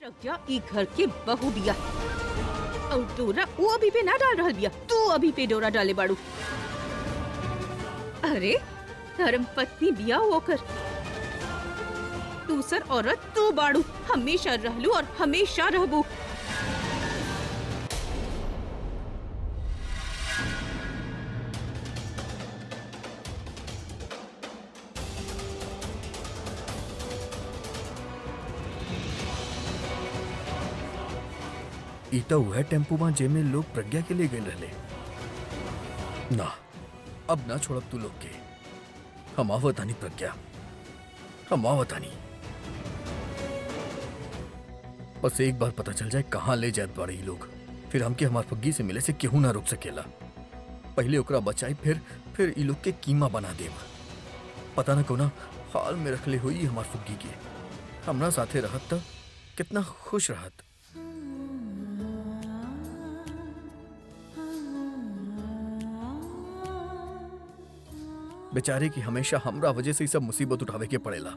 प्रज्ञा ई घर के बहू बिया और डोरा वो अभी पे ना डाल रहल बिया, तू अभी पे डोरा डाले बाड़ू। अरे धर्म पत्नी बिया होकर दूसर औरत तू बाड़ू, हमेशा रहलू और हमेशा रहबू। ईटा वह टेम्पो में जेमे लोग प्रज्ञा के लिए गए रहले ना। अब ना छोड़ब तू लोग के, हम आवतानी प्रज्ञा, हम आवतानी। बस एक बार पता चल जाए कहाँ ले जात बाड़े लोग, फिर हमके हमार फग्गी से मिले से केहू ना रोक सकेला। पहले ओकरा बचाई, फिर ई लोग के कीमा बना देब। पता ना कोना हाल में रखले हुई हमार फग्गी के, हमरा साथे रहत त कितना खुश रहत। बेचारे की हमेशा हमरा वजह से ही सब मुसीबत उठावे के पड़ेला।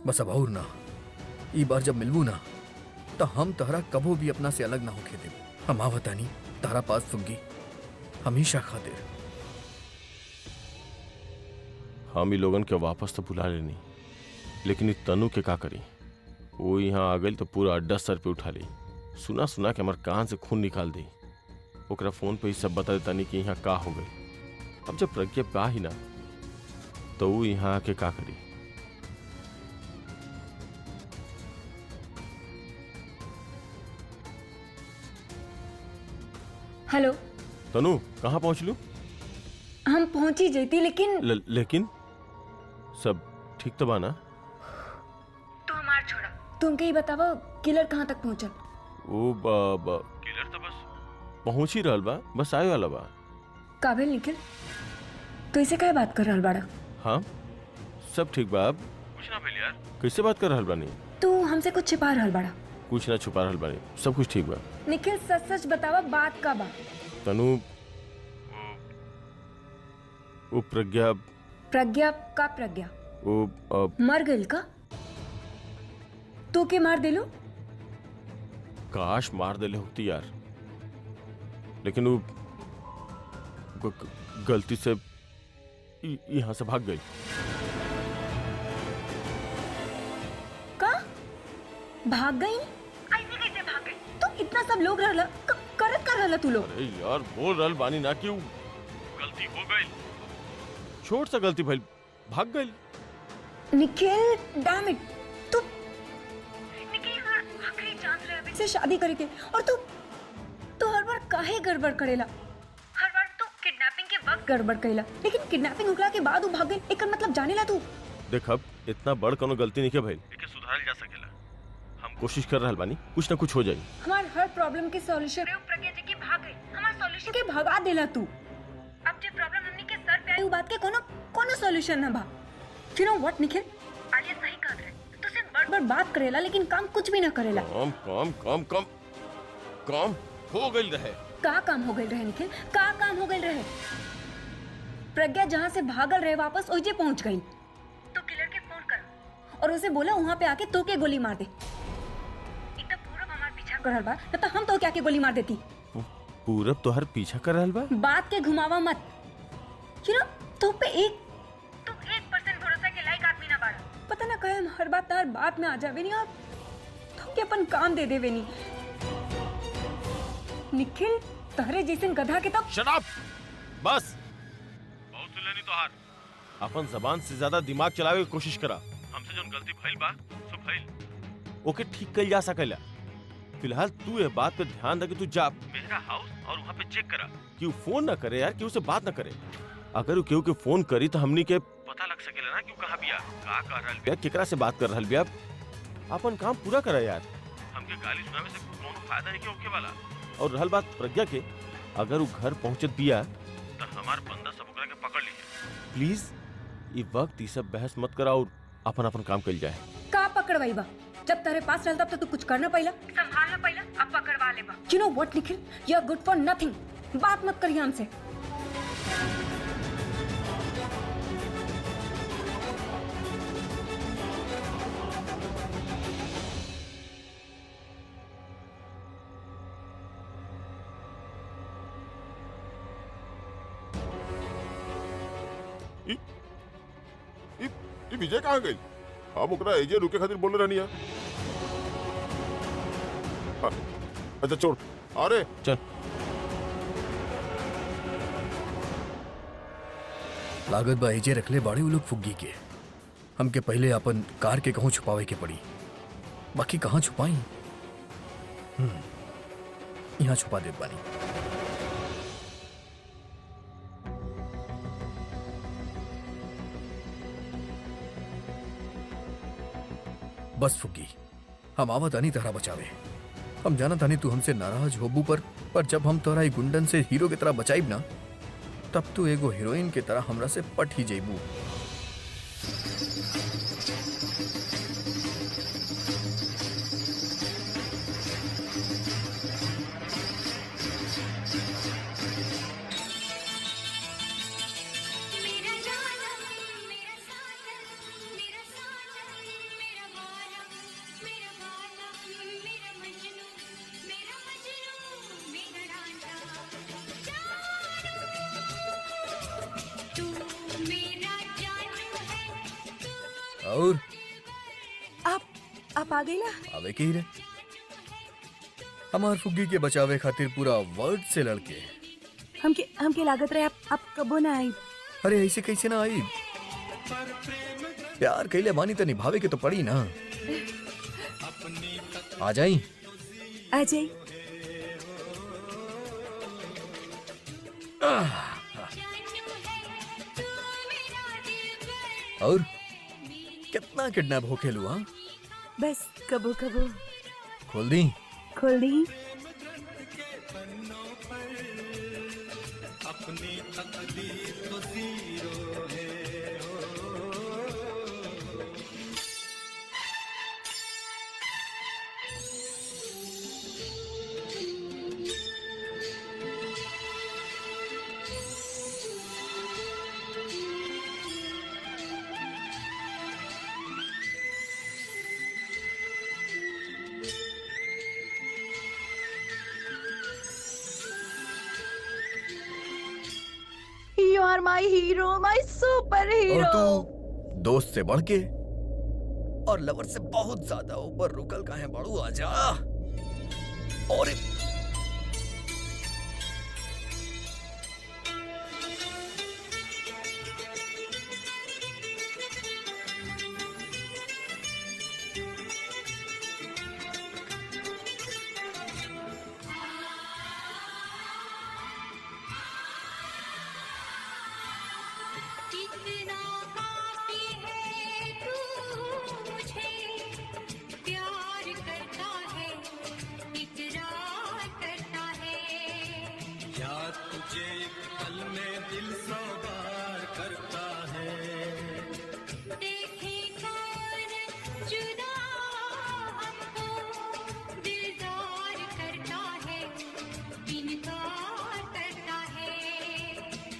बस अब और ना, ई बार जब मिलबू ना तो हम तहरा कबो भी अपना से अलग ना होके देब। हम आवतानी तारा पास फुग्गी हमेशा खातिर। हम ही लोगन के वापस तो बुला लेनी, लेकिन तनु के का करी? वो यहाँ आ गई तो पूरा अड्डा सर पे उठा ली। सुना सुना के हमारे कान से खून निकाल दी। ओकरा फोन पे ही सब बता देता नहीं कि यहाँ का हो गई। अब जब प्रज्ञा का ही ना तो वो यहाँ आके का करी? हेलो तनु, कहाँ पहुँच लू? हम पहुंची जैती लेकिन लेकिन सब ठीक तो बाना? तो हमार छोड़ा, तुमके ही बतावा किलर कहाँ तक पहुंचल? वो किलर तो बस पहुँच ही रहल बा, बस आए वाला बा। काबिल निखिल, तो इसे क्या बात कर रहल बाड़ा? हाँ सब ठीक बा। अब कुछ ना भइल यार, कैसे बात कर रहल बानी? तू हमसे कुछ छिपा रहल बाड़ा? कुछ ना छुपा रहल बानी, सब कुछ ठीक बा। निखिल सच सच बतावा बात का बा। तनु, वो प्रज्ञा का प्रज्ञा वो मर गई का? तू के मार देलो? काश मार देले होती यार, लेकिन वो गलती से यहाँ से भाग गई। का भाग गई? ऐसे कैसे भाग गई? तो इतना सब लोग रहला, करत कर रहला तू लोग? अरे यार बोल रहल बानी ना कि गलती हो गई, छोट सा गलती भइल, भाग गई। निखिल डैम इट, तू निखिल आखिरी चांस रहे अभी से शादी करे के, और तू हर बार काहे गड़बड़ करेला? हर बार तू किडनैपिंग के वक्त गड़बड़ करेला, लेकिन किडनैपिंग होखला के बाद वो भाग गई, एकर मतलब जानेला तू? देख अब इतना बड़ कोनो गलती नहीं के भइल, एके सुधारल जा सकेला। हम कोशिश कर रहल बानी, कुछ ना कुछ हो जाई। हमार हर प्रॉब्लम के सॉल्यूशन प्रज्ञा जी की भाग गई, हमार सॉल्यूशन के भगा देला तू। अब जो प्रॉब्लम हमनी के सर पे आई वो बात के कोनो सॉल्यूशन ना बा। You know what Nikhil, Alia सही कह रहे, तू सिर्फ बड़ बात करेला लेकिन काम कुछ भी ना करेला। काम हो गई रहे। का काम हो गई रहे निखिल? का काम हो गई रहे? प्रज्ञा जहाँ से भागल रहे वापस ओजे पहुँच गई। तो किलर के फोन कर और उसे बोला वहाँ पे आके तो के गोली मार दे। इतना पूरब हमार पीछा कर रहल बा, न तो हम तो क्या के गोली मार देती। पूरब तो हर पीछा कर रहल बा? बात के घुमावा मत। यू नो तो पे 1% भरोसा के लायक आदमी ना बाड़ा। पता ना कहे हम हर बात तार बात में आ जावे नहीं और तुम के अपन काम दे देवे नहीं। निखिल तहरे जैसन गधा के तो शट अप, बस बहुत सुनलेनी तो हार। अपन जबान से ज्यादा दिमाग चलावे की कोशिश करा। हमसे जो गलती भइल बा सो भइल, ओके ठीक कइल जा सकेला। फिलहाल तू ये बात पे ध्यान दे कि तू जा मेरा हाउस और वहाँ पे चेक करा कि वो फोन ना करे यार, कि उससे बात ना करे। अगर वो केहू के फोन करी तो हमनी के पता लग सकेला ना कि वो कहाँ बिया, का कर रहल बिया, केकरा से बात कर रहल बिया। अपन काम पूरा करा यार, हमके गाली सुनावे से कोनो फायदा नहीं के होके वाला। और रहल बात प्रज्ञा के, अगर वो घर पहुंचत बिया तो हमार बंदा सब ओकरा के पकड़ लीजिए प्लीज। ये वक्त ये सब बहस मत करा और अपन काम कइल जाए। का पकड़वाई बा? जब तेरे पास रहल तब तो तू कुछ करना पहला, संभालना पहला, अब पकड़वा ले बा। You know what Nikhil, you are good for nothing. बात मत करिए हमसे। ई विजय कहाँ गई? हम ओकरा एजे रुके खातिर बोले रहनी है। अच्छा छोड़, अरे चल लागत बा एजे रखले बाड़ी उ लोग फुग्गी के। हमके पहले अपन कार के कहूँ छुपावे के पड़ी, बाकी कहाँ छुपाई? यहाँ छुपा दे बानी। बस फुग्गी, हम आवत आनी तरह बचावे। हम जाना तानी तू हमसे नाराज होबू पर जब हम तोरा ई गुंडन से हीरो की तरह बचाईब ना, तब तू एगो हीरोइन के तरह हमरा से पट ही जइबू। और आप आ गई ना? आवे के ही रे, हमार फुग्गी के बचावे खातिर पूरा वर्ल्ड से लड़के। हमके लागत रहे आप कबो ना आई। अरे ऐसे कैसे ना आई? प्यार कैले बानी तो निभावे के तो पड़ी ना। आ जाई। आ जाई। और कितना किडनैप हो खेलू? हाँ बस कबो कबो खोल दी। खोल दी। You are my hero, my super और hero. तू दोस्त से बढ़ के और लवर से बहुत ज्यादा ऊपर रुकल काहे बाड़ू? आजा। और कितना काफी है तू मुझे प्यार करता है, इकरार करता है। क्या तुझे एक पल में दिल सौ बार करता है? देखे कौन जुदा हमको दिलदार करता है, इनकार करता है।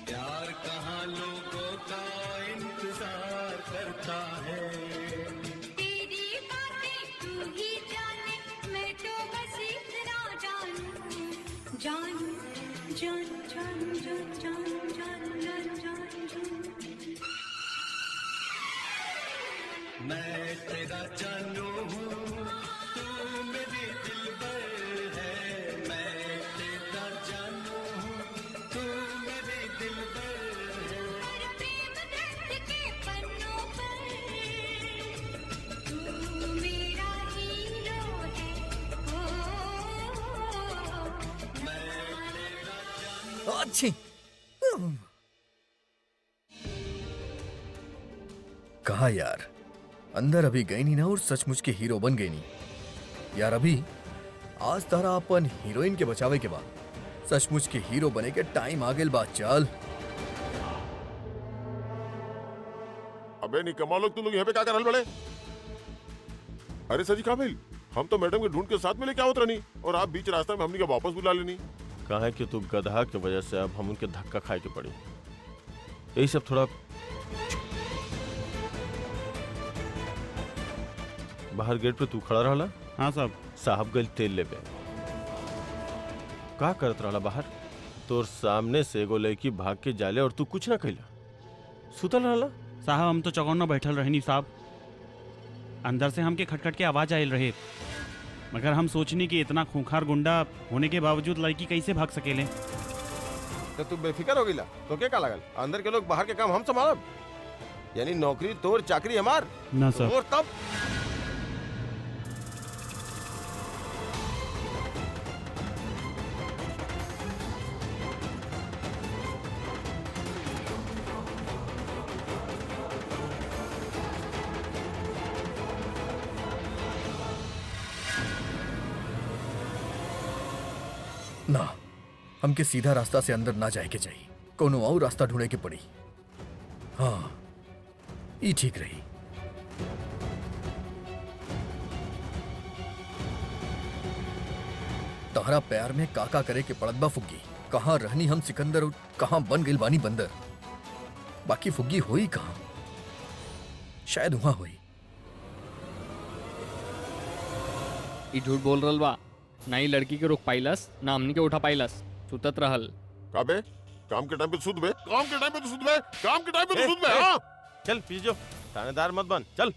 प्यार कहाँ लोगों का इंतजार करता है? तेरी बातें तू ही जाने, मैं तो बस इतना जानूं, जानूं, जान जान जान जान जान जान जान जान। मैं तेरा जानू हूँ, तू मेरी दिलबर है। मैं तेरा जानू हूँ, तू मेरी दिलबर है। हर प्रेम दर्द के पन्नों पर तू मेरा हीरो है। ओ अच्छी कहा यार, अंदर अभी गई नहीं ना और सचमुच के हीरो बन गई नहीं यार। अभी आज तारा अपन हीरोइन के बचावे के बाद सचमुच के हीरो बने के टाइम आ गेल बात। चल अबे निकम्मा लोग, तू लोग यहाँ पे क्या कर रहल बड़े? अरे सर जी कहाँ भइल? हम तो मैडम के ढूंढ के साथ में लेके आवत रहनी और आप बीच रास्ता में हमनी के वापस बुला लेनी। कहा है कि तू गधा की वजह से अब हम उनके धक्का खाए के पड़ी। यही सब थोड़ा बाहर गेट पे तू खड़ा रहला। हाँ साहब। साहब गल तेल लेबे का करत रहला बाहर? तोर सामने से एगो लड़की भाग के जाले और तू कुछ ना कहला। सुतल रहला? साहब हम तो चौकन्ना बैठल रहनी साहब, अंदर से हमके खटखट के आवाज आयल रहे, मगर हम सोचनी कि इतना खूंखार गुंडा होने के बावजूद लड़की कैसे भाग सकेले। तो तू बेफिक्र हो गिला? तो क्या का लागल? अंदर के लोग बाहर के काम हम संभालब, यानी नौकरी तोर चाकरी हमार ना सर। और तब ना, हमके सीधा रास्ता से अंदर ना जाए के चाहिए, कोनो और रास्ता ढूंढे के पड़ी। हाँ, ये ठीक रही। तहरा प्यार में काका करे के पड़त बा फुग्गी। कहाँ रहनी हम सिकंदर और कहाँ बन गइल बानी बंदर। बाकी फुग्गी होई कहाँ? शायद वहां हुई। ई झूठ बोल रहल बा, ना ही लड़की के रोक पाइलस, ना हमनी के उठा पाइलस, सुतत रहल। काबे काम के टाइम पे सुध बे, काम के टाइम पे तो सुध बे, काम के टाइम पे तो सुध बे। हाँ चल पीछे जो, थानेदार मत बन, चल।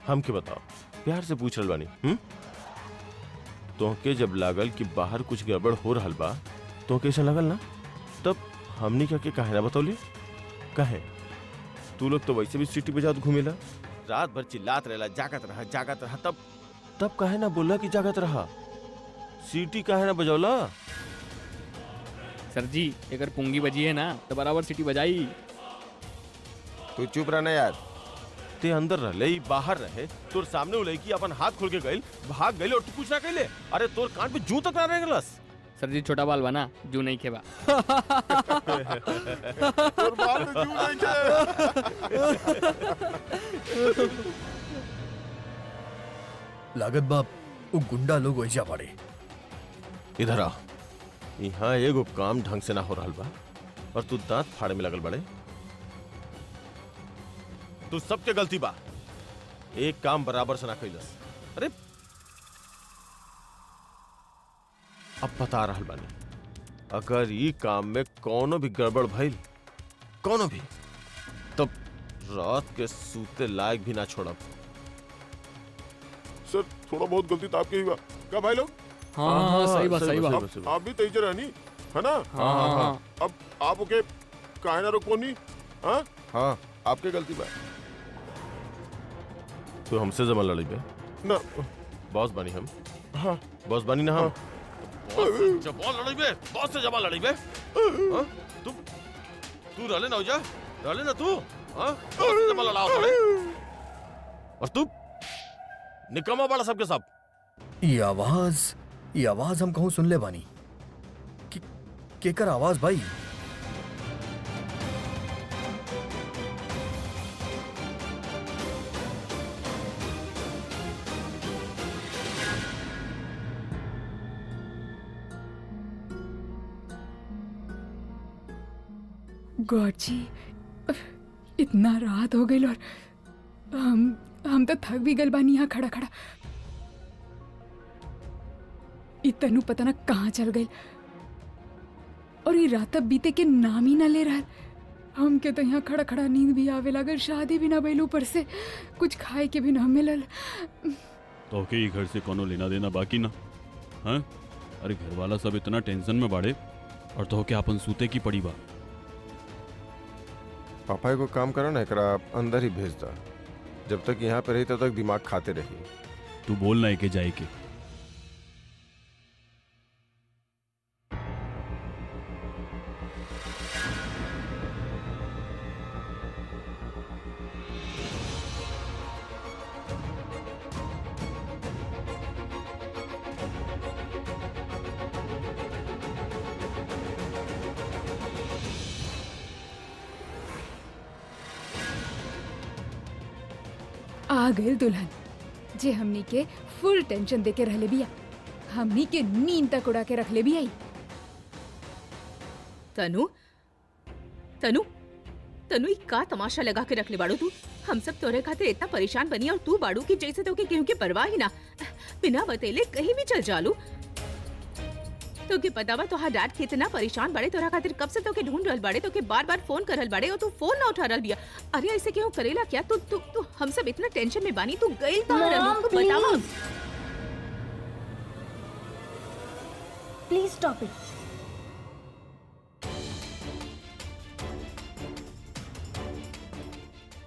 हम के बताओ, प्यार से पूछ रहल बानी। तोहके जब लागल कि बाहर कुछ गड़बड़ हो रहल बा, तो कैसा लगल ना? तब हमनी क्या के काहे ना बतौली? काहे? तू लोग तो वैसे भी सिटी पे जात घूमेला, रात भर चिल्लात रहेला, जागत रहा। तब काहे ना बोला कि जागत रहा? सीटी काहे ना बजौला? सर जी अगर पुंगी बजी है ना तो बराबर सीटी बजाई। तू चुप रहना यार। ते अंदर रहे बाहर रहे, तोर सामने वो लड़की अपन हाथ खोल के गई, भाग गई और तू कुछ ना कहले। अरे तोर कान पे जू तक ना रह गलस। सर जी छोटा बाल बना, जू नहीं खेबा। और बाल में क्यों नहीं थे? लागत बाप वो गुंडा लोग वैजा पड़े। इधर आ, यहाँ एगो काम ढंग से ना हो रहल बा और तू दांत फाड़े में लगल बड़े। तू सबके गलती बा, एक काम बराबर से ना कैलस। अरे अब बता रहल बानी, अगर ई काम में कोनो भी गड़बड़ भइल, कोनो भी, तब रात के सूते लायक भी ना छोड़ब। सर थोड़ा बहुत गलती तो आपकी ही हुआ क्या भाई लोग? हाँ सही बात सही बात। आप भी तेज रहनी है ना? हाँ। अब आप ओके काहे ना रोको नहीं? हाँ हाँ आपके गलती बा। तू हमसे जमा लड़ी बे ना? बॉस बनी हम। हाँ बॉस बनी ना हम। बॉस लड़ी बे, बॉस से जमा लड़ी बे। हाँ? तू रहले ना हो जा, रहले ना तू। हाँ? बॉस से जमा लड़ाओ थोड़े। और तू निकम्मा बड़ा सबके सब। ये आवाज हम कहूँ सुन ले बानी। केकर आवाज भाई? गॉड जी, इतना रात हो गई और हम तो थक भी गल बानी यहाँ खड़ा खड़ा। इतनु पता ना कहाँ चल गई और ये रात अब बीते के नाम ही ना ले रहा। हम के तो यहाँ खड़ा खड़ा नींद भी आवे लागल, शादी भी ना भइल, ऊपर से कुछ खाए के भी ना मिलल। तो के घर से कोनो लेना देना बाकी ना? हाँ? अरे घर वाला सब इतना टेंशन में बाड़े और तो के अपन सूते की पड़ी बा। पापा को काम करो ना, एकरा अंदर ही भेज दा। जब तक यहाँ पे रही तब तक दिमाग खाते रही। तू बोल ना के जाए के। आ गए दुल्हन जे हमनी के फुल टेंशन दे के रहले बिया, हमनी के नींद तक उड़ा के रख ले भी आई। तनु तनु तनु का तमाशा लगा के रख ले बाड़ू तू? हम सब तोरे खातिर इतना परेशान बनी और तू बाड़ू की जैसे तो के केहू के परवाह ही ना, बिना बतेले कहीं भी चल जालू। तो के पता बा तोहार डैड कितना परेशान बड़े तोरा खातिर कब से तोके ढूंढ रहल बड़े तोके बार-बार फोन कर रहल बड़े और तू फोन ना उठा रहल बिया। अरे ऐसे क्यों करेला क्या तू तू तू हम सब इतना टेंशन में बानी तू गइल कहां रहू Mom, बतावा। Please stop it.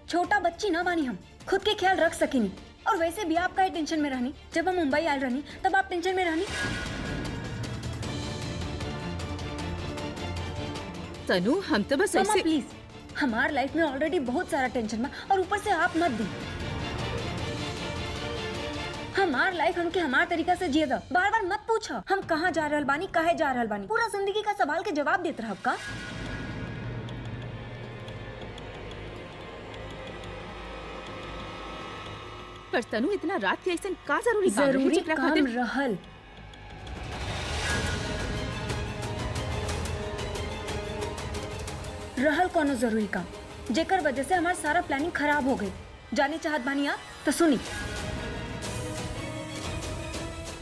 छोटा बच्ची ना बानी हम, खुद के ख्याल रख सकेनी। और वैसे भी आप काहे टेंशन में रहनी? जब हम मुंबई आयल रहनी तब आप टेंशन में रहनी। तनु हम तो बस मम्मा ऐसे प्लीज, हमार लाइफ में ऑलरेडी बहुत सारा टेंशन बा और ऊपर से आप मत दी। हमार लाइफ हमके हमार तरीका से जिए दा। बार बार मत पूछो हम कहाँ जा रहल बानी, काहे जा रहल बानी। पूरा जिंदगी का सवाल के जवाब देते रहब का? पर तनु इतना रात के ऐसे का जरूरी काम रहे जरूरी जेकरा काम खातिर रहल। रहल कोनो जरूरी काम जेकर वजह से हमार सारा प्लानिंग खराब हो गई। जाने चाहत बानी आप तो सुनी।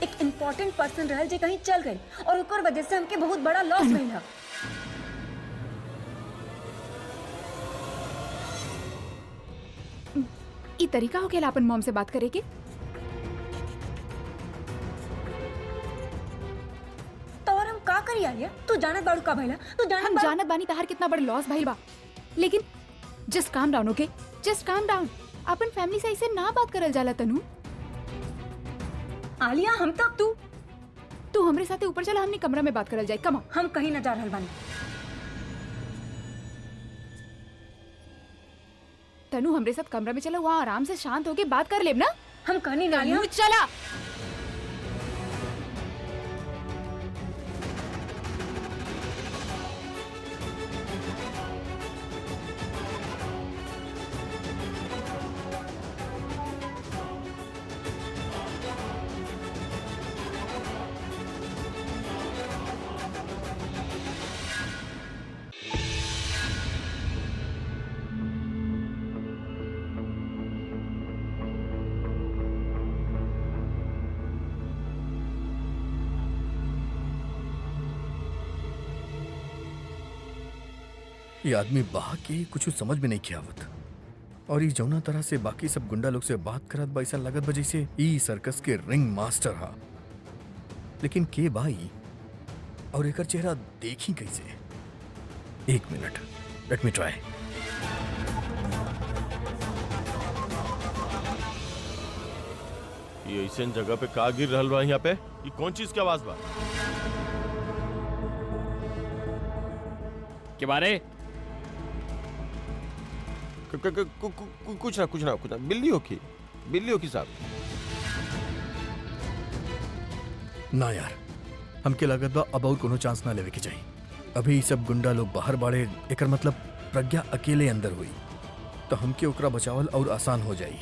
एक इम्पोर्टेंट पर्सन रहल जे कहीं चल गई और ओकर वजह से हमके बहुत बड़ा लॉस भइल है। ई तरीका होखेला अपन मॉम से बात करे के? तो और हम का करी आलिया? तू जानत बाड़ू का भइला? तू जानत हम बाड़ू? जानत बानी तहार कितना बड़ लॉस भइल बा, लेकिन just calm down, okay? Just calm down. अपन फैमिली से ऐसे ना बात करल जाला तनु। आलिया हम तब तू हमरे साथे ऊपर चला, हमने कमरा में बात करल जाए। कम हम कहीं ना जा रहल बानी। तनु हमरे साथ कमरा में चला, वहाँ आराम से शांत होके बात कर लेब ना। हम कहनी ना आलिया। तनु चला। ये आदमी बहा के कुछ समझ में नहीं आवत और ई जौना तरह से बाकी सब गुंडा लोग से बात करत बा ऐसा लगत बा जैसे ई सर्कस के रिंग मास्टर हा। लेकिन के भाई और एकर चेहरा देखी कैसे? एक मिनट, लेट मी ट्राई। ये ऐसे जगह पे का गिर रहल बा यहाँ पे? ये कौन चीज की आवाज बा? के बारे कुछ ना बिल्ली होकी साहब। ना यार, हमके लागत बा अब और कोनो चांस ना लेवे के चाहिए। अभी ई सब गुंडा लोग बाहर बाड़े, एकर मतलब प्रज्ञा अकेले अंदर हुई तो हमके ओकरा बचावल और आसान हो जाई।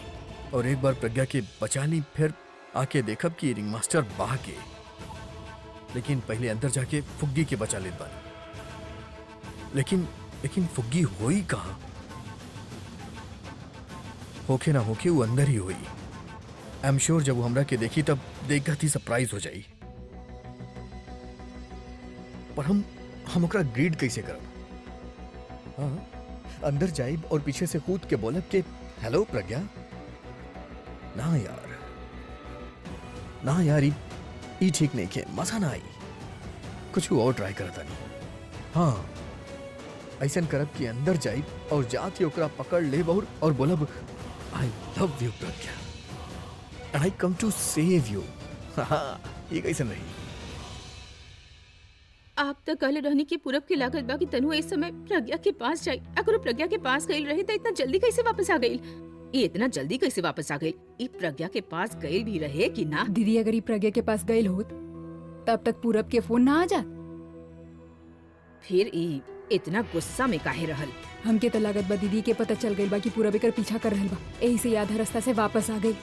और एक बार प्रज्ञा के बचा ली फिर आके देखब कि रिंग मास्टर बाह के, लेकिन पहले अंदर जाके फुग्गी के बचा लेत बानी। लेकिन फुग्गी होई कहाँ? होके ना होके वो अंदर ही हुई। आई एम श्योर जब वो हमरा के देखी तब देखत ही सरप्राइज हो जाई। पर हम ओकरा ग्रीड कैसे करब? हाँ, अंदर जाइब और पीछे से कूद के बोलब के हेलो प्रज्ञा। ना यार ई ठीक नहीं के, मजा ना आई। कुछ और ट्राई करता नहीं। हाँ, ऐसा करब कि अंदर जाइब और जाके ओकरा पकड़ लेब और बोलब I love you Pragya and I come to सेव यू। हाँ, ये कैसे नहीं? आप तो कल रहने की पूरब की लागत बा कि तनु इस समय प्रज्ञा के पास जाई। अगर वो प्रज्ञा के पास गई रहे तो इतना जल्दी कैसे वापस आ गई? ये इतना जल्दी कैसे वापस आ गई? ये प्रज्ञा के पास गई भी रहे कि ना? दीदी अगर ई प्रज्ञा के पास गई होत तब तक पूरब के फोन ना आ जात। फिर ई इतना गुस्सा में काहे रहल? हमके तो लागत बा दीदी के पता चल गई बा कि पूरब एकर पीछा कर रहल बा, यही से आधा रास्ता से वापस आ गई।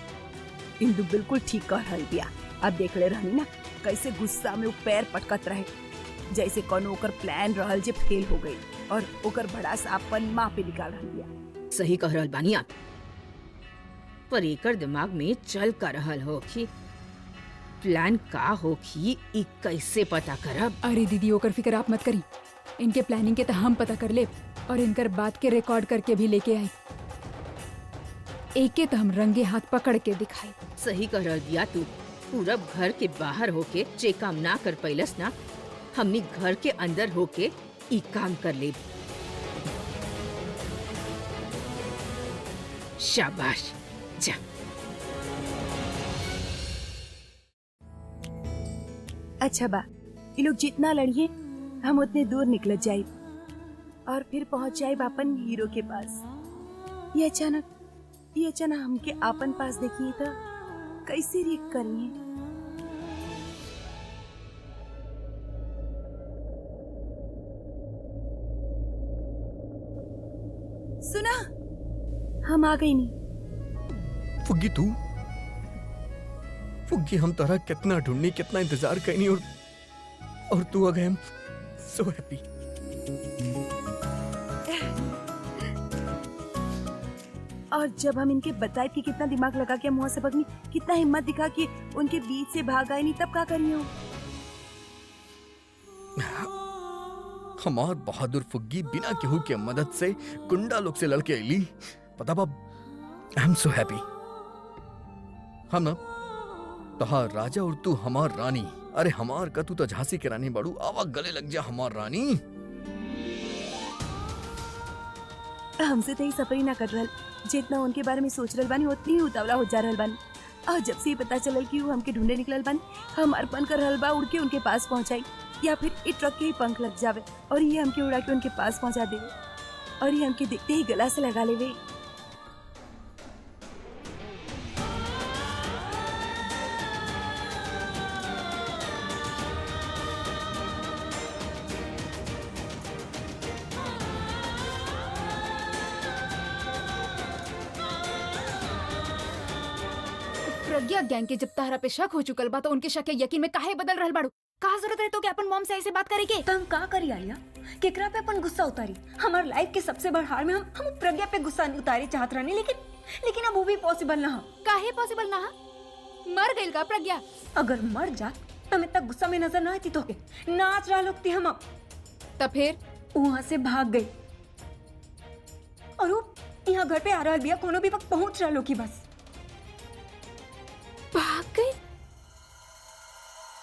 इंदु बिल्कुल ठीक कह रहल बिया। अब देख ले रहनी ना कैसे गुस्सा में वो पैर पटकत रहे, जैसे कोनो ओकर प्लान रहल जे फेल हो गई और ओकर बड़ा सा अपन माँ पे निकाल रहल बिया। सही कह रहल बानी आप, पर एकर दिमाग में चल का रहल हो प्लान का होखी ई कैसे पता करब? अरे दीदी ओकर फिक्र आप मत करी, इनके प्लानिंग के तो हम पता कर ले और इनकर बात के रिकॉर्ड करके भी लेके आई। एक के तो हम रंगे हाथ पकड़ के दिखाई। सही कह रह दिया तू। पूरब घर के बाहर होके जे काम ना कर पैलस ना, हमनी घर के अंदर होके ई काम कर ले। शाबाश, जा। अच्छा बा, ये लोग जितना लड़िए हम उतने दूर निकल जाए और फिर पहुंच जाए अपन हीरो के पास। ये अचानक हमके आपन पास देखिए तो कैसे रिएक्ट करिए। सुना, हम आ गई नहीं। फुग्गी तू? फुग्गी हम तरह कितना ढूंढनी, कितना इंतजार करनी और तू आ गए। हम सो हैप्पी। और जब हम इनके बताए कि कितना दिमाग लगा के मुंह से भगनी, कितना हिम्मत दिखा कि उनके बीच से भाग आए नहीं, तब क्या करी हो? हमार बहादुर फुग्गी बिना केहू के मदद से गुंडा लोग से लड़के अली। पता बा, आई एम सो हैप्पी। हम ना तहार राजा और तू हमार रानी। अरे हमार का तू तो झांसी के रानी बाड़ू, आवा गले लग जा हमार रानी। हमसे तो ही सफर ही ना कर रहल, जितना उनके बारे में सोच रहल बानी उतनी ही उतावला हो जा रहल बानी। और जब से ये पता चलल कि वो हमके ढूंढे निकलल बानी, हम अर्पण कर रहल बा उड़ के उनके पास पहुंचाई, या फिर ये ट्रक के ही पंख लग जावे और ये हमके उड़ा के उनके पास पहुंचा देवे और ये हमके देखते ही गला से लगा लेवे। प्रज्ञा गैंग के जब तारा पे शक हो चुकल बा तो उनके शक के यकीन में काहे बदल रहल बाड़ू? कहा जरूरत है तो कि अपन मॉम से ऐसे बात करे के? तो हम का करी आलिया? केकरा पे अपन गुस्सा उतारी? हमार लाइफ के सबसे बड़ हार में हम प्रज्ञा पे गुस्सा उतारे चाहत रहनी, लेकिन अब वो भी पॉसिबल ना। काहे पॉसिबल ना? मर गइल का प्रज्ञा? अगर मर जात तो मैं तक गुस्सा में नजर ना आती, तो नाच रहा लोग हम। तब फिर वहाँ से भाग गई और वो यहाँ घर पे आ रहा बिया, कोनो भी वक्त पहुंच रहा लोग की बस। भाग गई?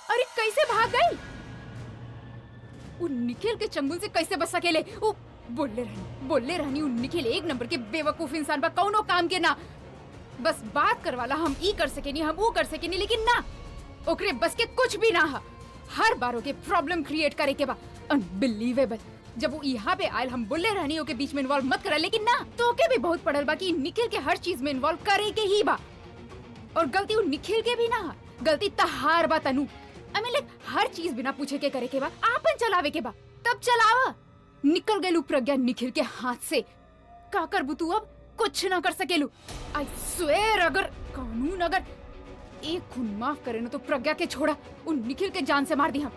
अरे कैसे भाग गई? वो निखिल के चंगुल से कैसे बच सकेले? वो बोले रहनी वो निखिल एक नंबर के बेवकूफ इंसान बा, कौनो काम के ना। बस बात करवाला हम ई कर सकेनी, हम वो कर सकेनी, लेकिन ना, ओकरे बस के कुछ भी ना हा। हर बार ओके प्रॉब्लम क्रिएट करे के बा। अनबिलीवेबल। जब वो यहाँ पे आयल हम बोले रहनी ओके बीच में इन्वॉल्व मत करा, लेकिन ना, तो ओके भी बहुत पड़ल बा कि निखिल के हर चीज में इन्वॉल्व करे के ही बा। और गलती वो निखिल के भी ना, गलती तहार बा तनु। आई मीन लाइक हर चीज बिना पूछे के करे के बा, आपन चलावे के बा, तब चलावा। निकल गए प्रज्ञा निखिल के हाथ से। का करबू तू अब? कुछ ना कर सकेलू। आई स्वेयर अगर कानून अगर एक खून माफ करे ना तो प्रज्ञा के छोड़ा उन निखिल के जान से मार दी हम।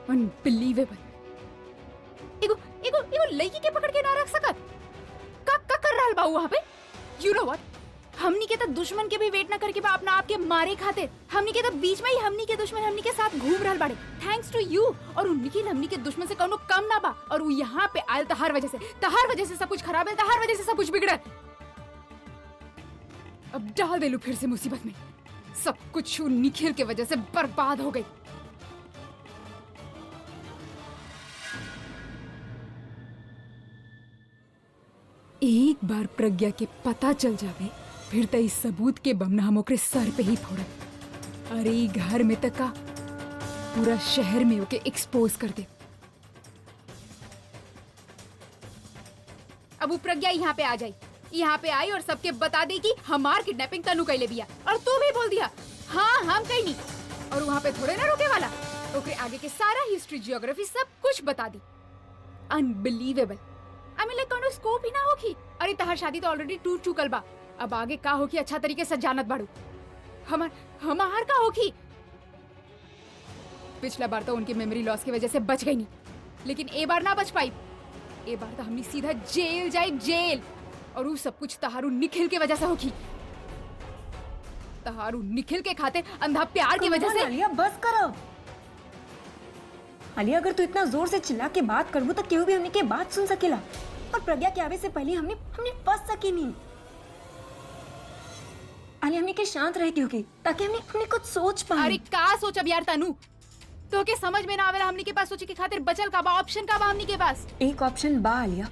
अनबिलीवेबल। एगो लड़की के पकड़ के ना रख सकत? का कर रहल बा वहां पे? यू नो व्हाट, हमनी के तो दुश्मन के भी वेट ना करके बा अपना आप के मारे खातिर। हमनी के तो बीच में ही हमनी के दुश्मन हमनी के साथ घूम रहल बाड़े, थैंक्स टू यू। और निखिल हमनी के दुश्मन से कोनो कम ना बा, और वो यहाँ पे आयल तहार वजह से सब कुछ खराब है, तहार वजह से सब कुछ बिगड़ल। अब डाल देलू फिर से मुसीबत में। सब कुछ निखिल के वजह से बर्बाद हो गई। एक बार प्रज्ञा के पता चल जावे फिर तो इस सबूत के बमना हम ओकरे सर पे ही फोड़ब। अरे ई घर में तक का पूरा शहर में ओके एक्सपोज कर दे। अब वो प्रज्ञा यहाँ पे आ जाई, यहाँ पे आई और सबके बता दे कि हमार किडनैपिंग तनु कैले बिया, और तू भी बोल दिया हाँ हम कहीं नहीं। और वहाँ पे थोड़े ना रोके वाला, ओकरे आगे के सारा हिस्ट्री जियोग्राफी सब कुछ बता दी। अनबिलीवेबल। आई मीन लाइक कोनो स्कोप ही ना होगी। अरे तहार शादी तो ऑलरेडी टूट चुकल बा, अब आगे का होगी अच्छा तरीके से जानत बाड़ू। हमार का होगी। पिछला बार तो उनकी मेमोरी लॉस की वजह से बच गई नहीं, लेकिन ए बार ना बच पाई। ए बार तो हमने सीधा जेल जाए, जेल। और वो सब कुछ तहारू निखिल के वजह से होगी। तहारू निखिल के खातिर अंधा प्यार की वजह से। आलिया बस करो। आलिया अगर तू इतना जोर से चिल्ला के बात करबू तो केहू भी हमने के बात सुन सकेला, और प्रज्ञा के आवे से पहले हमने फंस सकी नहीं। आलिया हमने के शांत रहे क्योंकि ताकि हमने कुछ सोच पाए। अरे का सोचब यार तनु, तो के समझ में ना आवेला हमनी के पास सोचे के खातिर बचल का बा ऑप्शन का बा हमनी के पास। एक ऑप्शन बा आलिया,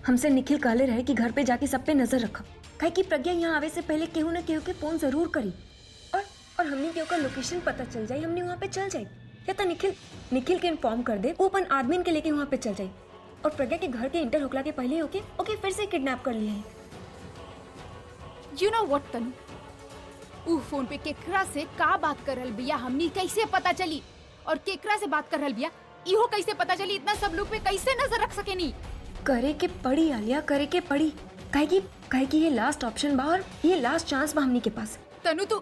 हमसे निखिल कहले रहे कि घर पे जाके सब पे नजर रखब, काहे कि प्रज्ञा यहाँ आवे से पहले केहू न केहू के फोन जरूर करी, और हमने केहू का लोकेशन पता चल जाए, हमने वहाँ पे चल जाए, या तो निखिल के इन्फॉर्म कर दे, वो अपन आदमी के लेके वहाँ पे चल जाए, और प्रज्ञा के घर के इंटर होकला के पहले ओके फिर से किडनैप कर लिया है। You know what तनु, ऊ फोन पे केकरा से का बात कर रहल बिया हमनी कैसे पता चली, और केकरा से बात कर रहल बिया इहो कैसे पता चली, इतना सब लोग पे कैसे नजर रख सकेनी। करे के पड़ी आलिया, करे के पड़ी, काहे कि ये लास्ट ऑप्शन बा और ये लास्ट चांस बा हमनी के पास। तनु तू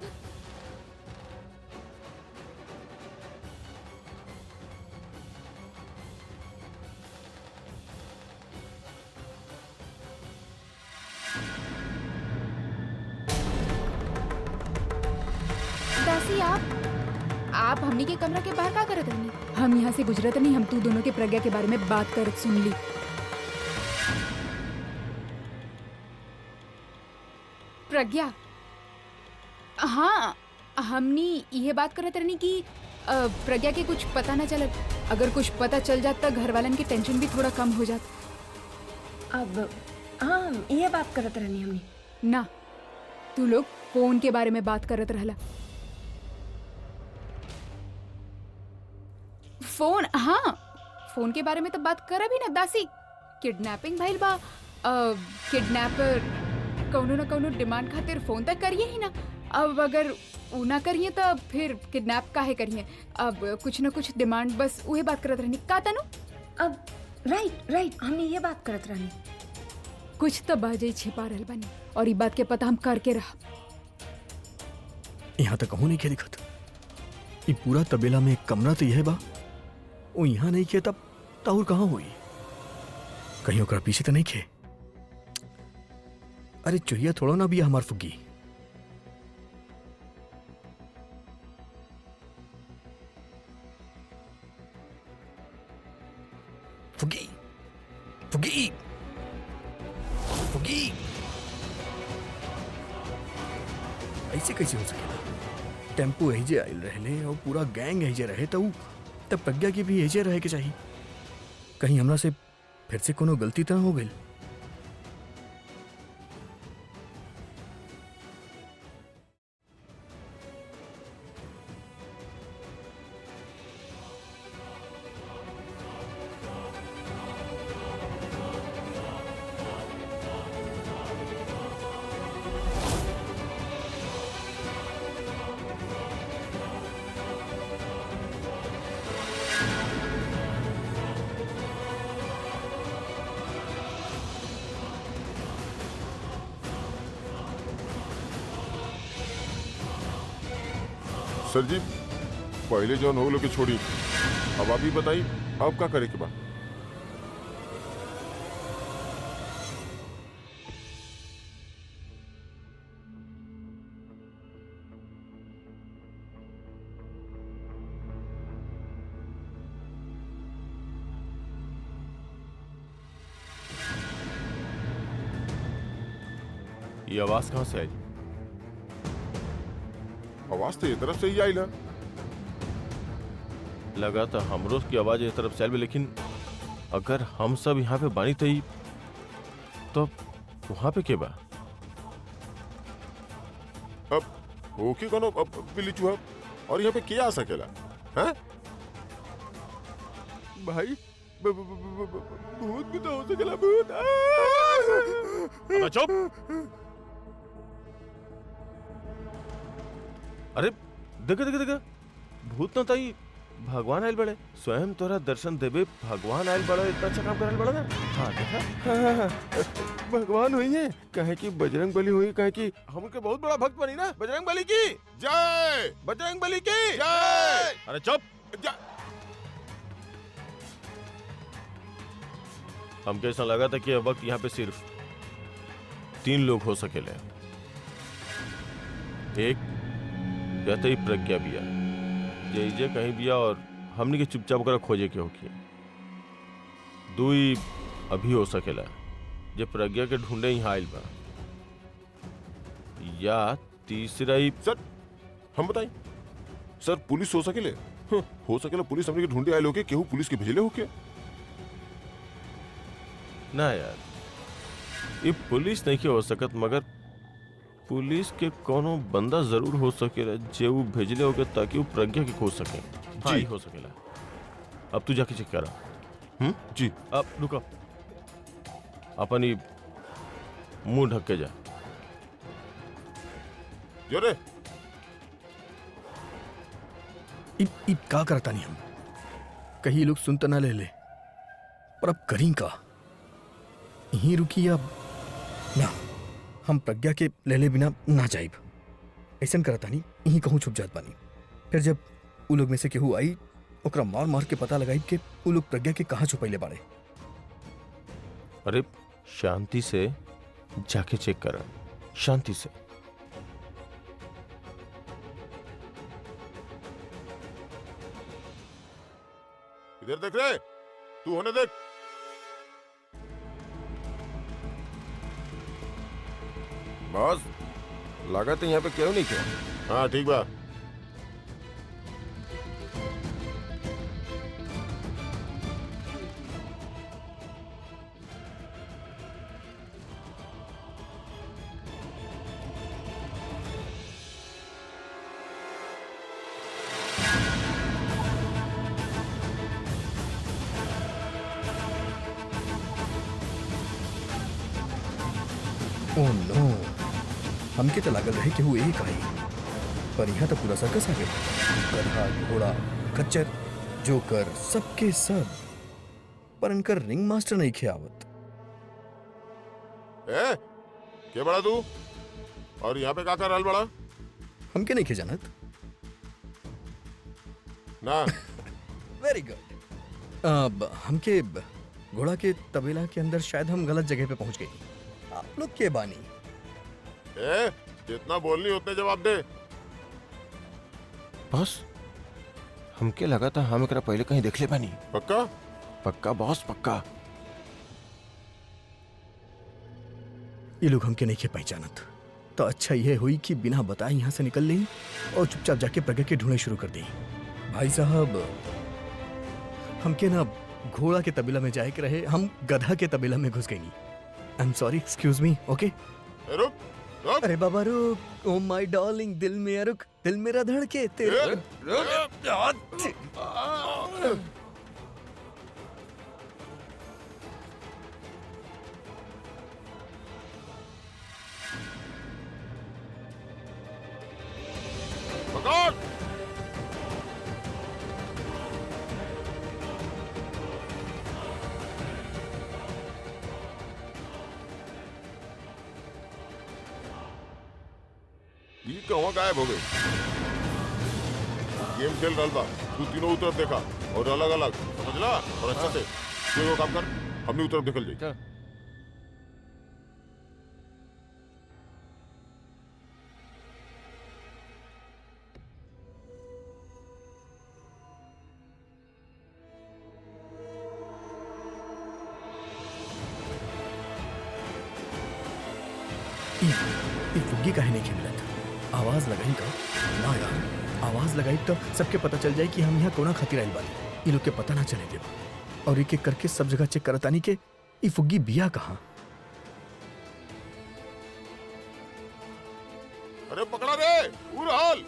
दासी, आप हमनी के कमरा के बाहर का करत रहनी? हम यहाँ से गुजरत नहीं, हम तू दोनों के प्रज्ञा के बारे में बात करत सुन ली। प्रज्ञा, हाँ हमनी ये बात करत रहनी कि प्रज्ञा के कुछ पता न चलत, अगर कुछ पता चल जात तो घर वालन की टेंशन भी थोड़ा कम हो जात। अब हाँ ये बात करत रहनी हमने ना, तू लोग फोन के बारे में बात करत रहला। फोन, हाँ फोन के बारे में तो बात कर भी ना दासी। किडनैपिंग भइल बा, किडनैपर कौनो न कौनो डिमांड खातिर फोन तक करिए ही ना। अब अगर ऊ ना करिए तो फिर किडनैप काहे करिए, अब कुछ न कुछ डिमांड, बस वही बात करत रहनी का तनु। अब राइट हमने ये बात करत रहनी। कुछ तो बाजे छिपा रहल बानी, और ये बात के पता हम करके रहा। यहाँ तक कहूँ नहीं क्या दिखत, ये पूरा तबेला में एक कमरा तो यह बा, वो यहाँ नहीं किया तब ताहुर कहाँ हुई, कहीं ओकरा पीछे तो नहीं खे। अरे चुहिया थोड़ा ना भी हमार फुग्गी। फुग्गी फुग्गी फुग्गी, ऐसे कैसे हो सकेला? टेम्पो एजे आयल रहले और पूरा गैंग एजे रहे तो तब प्रज्ञा की भी एजे रहे के चाहिए। कहीं हमरा से फिर से कोनो गलती तो हो गई। सर जी पहले जौन हो लोग के छोड़ी, अब आप ही बताई अब क्या करे के बा? ये आवाज कहाँ से आई? आवाज तो ये तरफ से ही आई ना। लगा था हमरोज की आवाज ये तरफ से आई, लेकिन अगर हम सब यहाँ पे बानी थी तो वहां पे के बा? अब ओके कोनो बिल्ली चूहा और यहाँ पे क्या आ सकेला? हैं भाई भूत भी तो हो सकेला, भूत। अब चुप। अरे देख भूत न ताई भगवान आयल बड़े, स्वयं तोरा दर्शन देवे भगवान आयल बड़ा, इतना अच्छा काम करल बड़ा ना। हाँ देखा, हाँ, भगवान हुई है, कहे कि बजरंग बली हुई, कहे कि हम उनके बहुत बड़ा भक्त बनी ना। बजरंग बली की जय, बजरंग बली की जय। अरे चुप। हमको ऐसा लगा था कि अब वक्त यहाँ पे सिर्फ तीन लोग हो सकेले। एक या तो ई प्रज्ञा बिया जे कहीं बिया और हमनी के चुपचाप ओकरा खोजे के होखी। दुई अभी हो सकेला जे प्रज्ञा के ढूंढे यहाँ आइल बा। या तीसरा ही सर हम बताई सर पुलिस हो सकेले। हो सकेला पुलिस हमने के ढूंढे आए लोग केहू पुलिस के भेजले होके। ना यार, ये पुलिस नहीं के हो सकत, मगर पुलिस के कोनो बंदा जरूर हो सकेला जे वो भेजले होके ताकि वो प्रज्ञा के खोज सके। हाँ, जी। ये हो सकेला। अब तू जाके चेक करा। जी। अब रुको, अपन ही मुंह ढक के जा। जो रे इ का करता नहीं हम, कहीं लोग सुन तो ना ले ले, पर अब करीं का? यहीं रुकी या ना? हम प्रज्ञा के ले ले बिना ना जाइब। ऐसा करता नहीं, यहीं कहूँ छुप जात बानी। फिर जब उ लोग में से केहू आई ओकरा मार मार के पता लगाई कि उ लोग प्रज्ञा के कहाँ छुपैले बाड़े। अरे शांति से जाके चेक करा, शांति से। इधर देख रे, तू होने देख। बॉस, लागत है यहाँ पे क्यों नहीं किया? हाँ ठीक बा। ओह नो, हमके तो लागल रहे कि वो एक आई, पर यहाँ तो पूरा सर्कस आ गया। गधा, घोड़ा, खच्चर, जोकर, सबके सब, पर इनकर रिंग मास्टर नहीं खियावत। ए, क्या बड़ा तू? और यहाँ पे का कर रहल बड़ा? हमके नहीं खिजानत ना। Very good. अब हमके घोड़ा के तबेला के अंदर शायद हम गलत जगह पे पहुंच गए। आप लोग के बानी? ए, जितना बोलनी उतने जवाब दे। बॉस, हमके लगा था हम एकरा पहले कहीं देख ले बानी। पक्का? पक्का बॉस, पक्का। ये लोग हमके नहीं के पहचानत, तो अच्छा ये हुई कि बिना बताए यहाँ से निकल ली और चुपचाप जाके प्रज्ञा के ढूंढने शुरू कर दी। भाई साहब, हमके ना घोड़ा के तबेला में जाए के रहे, हम गधा के तबेला में घुस गई। I am sorry, excuse me. Okay रुक, रुक। अरे बाबा रुक। ओ माय डार्लिंग, दिल में रुक, दिल मेरा धड़के तेरे। पकड़। ये कहवा गायब हो गई? गेम खेल रहा था, तू तीनों तरफ देखा और अलग अलग, समझला? और अच्छा से तू एगो काम कर, हमने उस तरफ निकल जाई। ये फुग्गी काहे नहीं मिला था? आवाज लगाई तो ना यार, आवाज लगाई तो सबके पता चल जाए कि हम यहाँ कोना खातिर आइल बानी। ये लोग के पता ना चले देव, और एक एक करके सब जगह चेक करतानी के ये फुग्गी बिया कहाँ। अरे पकड़ा रे, पूरा हाल।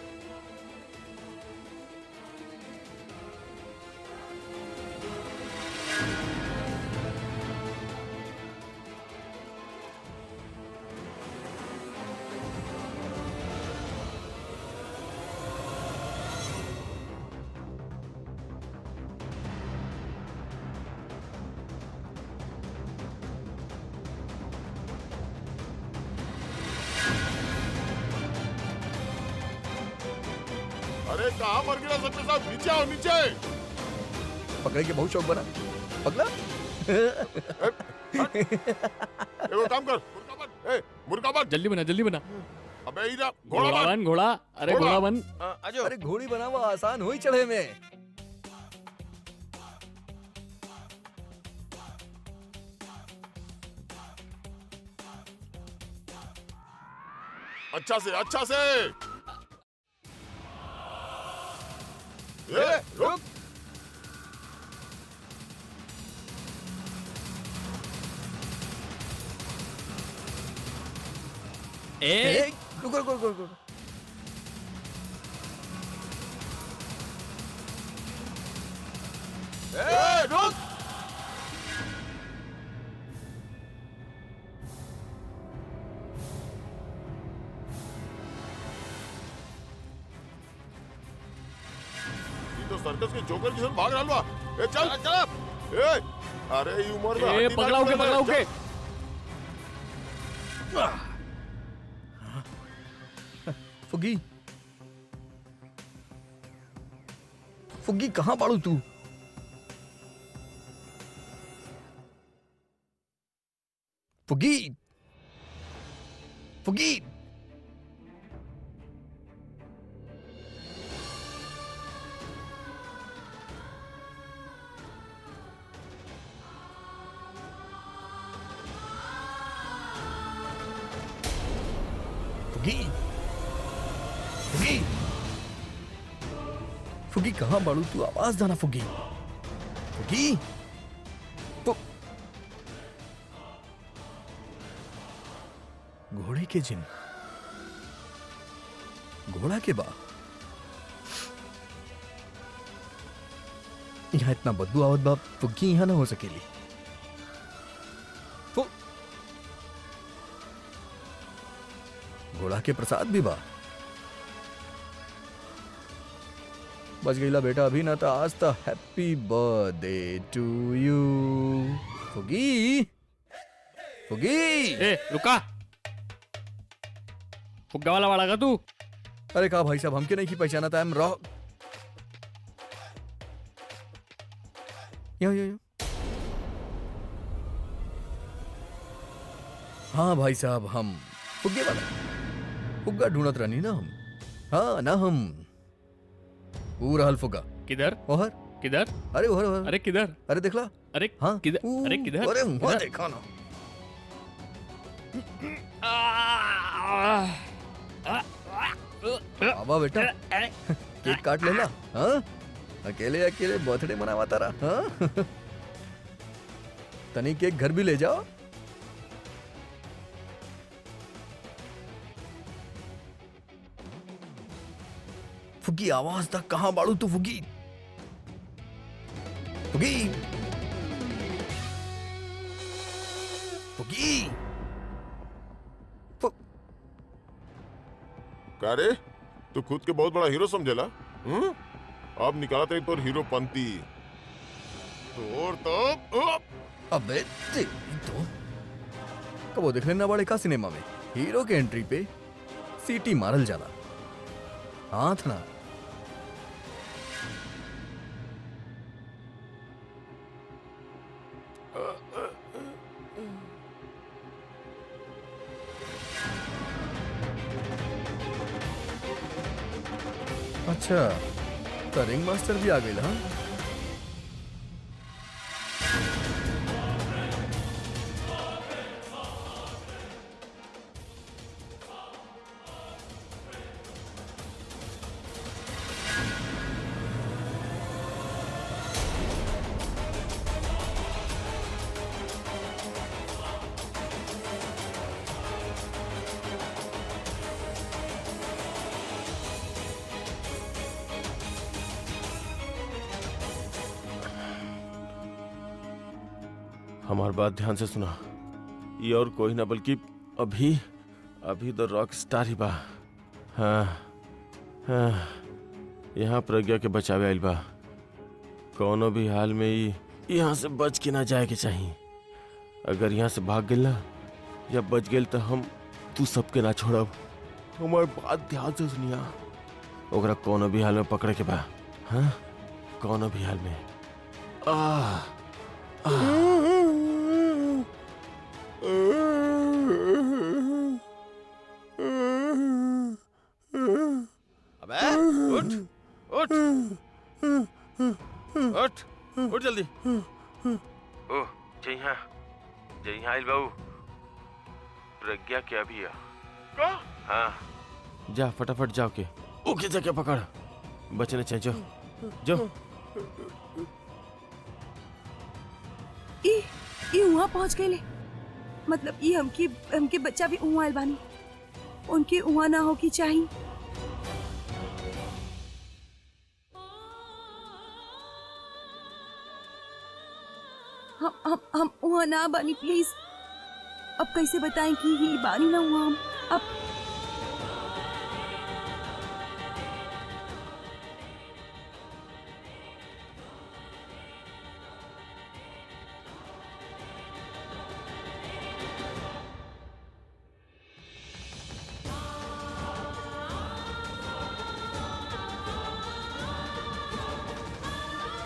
अरे कहाँ मर गया सबके साथ? नीचे आओ, नीचे। पकड़े के बहुत शौक बना पगला। एगो काम कर, मुर्गा बन। जल्दी बना, जल्दी बना। अबे इधर घोड़ा बन। बन, घोड़ा। अरे घोड़ा। घोड़ा बन। आजो अरे घोड़ी बनावा आसान हुई चढ़े में। अच्छा से, अच्छा से। रुक। रुको रुको रुको रुको। रुक। ये तो सर्कस के जोकर की तरह भाग रहा बा। ए चल चल। ए अरे ये उम्र में ए हाथी पकड़ाओ के, नाच पकड़ाओ रहे। के। फुगी फुगी कहाँ बाड़ू तू? फुगी फुगी फुगी फुगी फुगी कहाँ बाड़ू तू? आवाज दाना फुगी फुगी। तो घोड़े के जिन घोड़ा के बा यहाँ इतना बदबू आवत बा। फुग्गी यहाँ ना हो सकेली। घोड़ा के प्रसाद भी बा। बच गईला बेटा अभी ना। तो आज तो हैप्पी बर्थडे टू यू फुगी फुगी। ए रुका, फुग्गा वाला वाला का तू? अरे कहा भाई साहब हमके नहीं की पहचाना था। हम रॉ यो। हाँ भाई साहब हम फुग्गे वाला फुग्गा ढूंढत रहनी ना हम। हाँ ना हम वो रहल फुग्गा। किधर? ओहर किधर? अरे ओहर ओहर। अरे किधर? अरे देखला। अरे हाँ किधर? अरे किधर? अरे वहाँ किधर? देखा ना। आवा बेटा केक काट लेला। हाँ अकेले अकेले बर्थडे मनावा तारा। हाँ तनी केक घर भी ले जाओ। फुगी आवाज तक कहाँ बाड़ू तू? फुगी फुगी फुगी। क्या रे तू खुद के बहुत बड़ा हीरो समझेला? अब निकाला तेरी तोर हीरो पंती तोर तो। अबे तेरी तो कबो देख लेना बड़े का सिनेमा में हीरो के एंट्री पे सीटी मारल जाला। हाथ ना अच्छा तो रिंग मास्टर भी आ गई। हाँ हमारी बात ध्यान से सुना। ये और कोई ना बल्कि अभी तो रॉक स्टार ही बा। हाँ हाँ यहाँ प्रज्ञा के बचावे आइल बा। कोनो भी हाल में ही यहाँ से बच के ना जाए के चाहिए। अगर यहाँ से भाग गेल ना या बच गेल तो हम तू सबके ना छोड़ब। हमारी बात ध्यान से सुनिया। ओकरा कोनो भी हाल में पकड़े के बा। हाँ कोनो भी हाल में। उठ उठ जल्दी। ओह जय आइल बाबू। प्रज्ञा के अभी आ। हाँ जा फटाफट जाओ के ओके जाके पकड़ बचने चाहिए जो ई वहाँ पहुँच गए। मतलब ई हमके बच्चा भी वहाँ आइल बानी। उनके वहाँ ना हो की चाहिए। हम वहाँ ना बानी प्लीज। अब कैसे बताएं कि ही बानी ना वहाँ हम अब।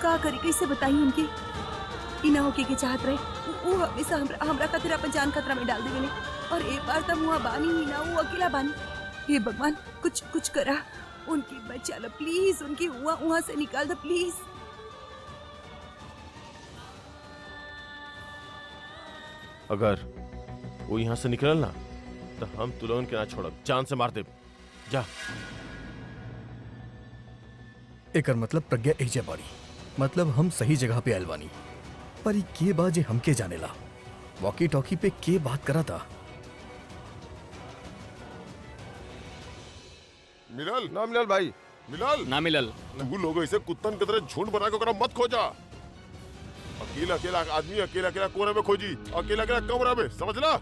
का करी कैसे बताई उनके ई ना होके के चाहत रहे। वो हमेशा हमरा खातिर अपन जान खतरा में डाल देवेले और एक बार तब हुआ बानी ही ना वो अकेला बानी। हे भगवान कुछ करा उनकी बचा लो प्लीज। उनकी वहाँ से निकाल दो प्लीज। अगर वो यहाँ से निकल ना तो हम तुलोन के ना छोड़ब जान से मार दे। जा एकर मतलब प्रज्ञा एजे बाड़ी। मतलब हम सही जगह पे आइल बानी। पर के बाजे हमके जानेला वॉकी टॉकी पे के बात करा था। मिलल ना मिलल भाई ना मिलल। तू लोग ऐसे कुत्तन की तरह झुंड बना के ओकरा मत खोजा। अकेला अकेला आदमी अकेला अकेला कोने में खोजी अकेला अकेला कमरा में समझला।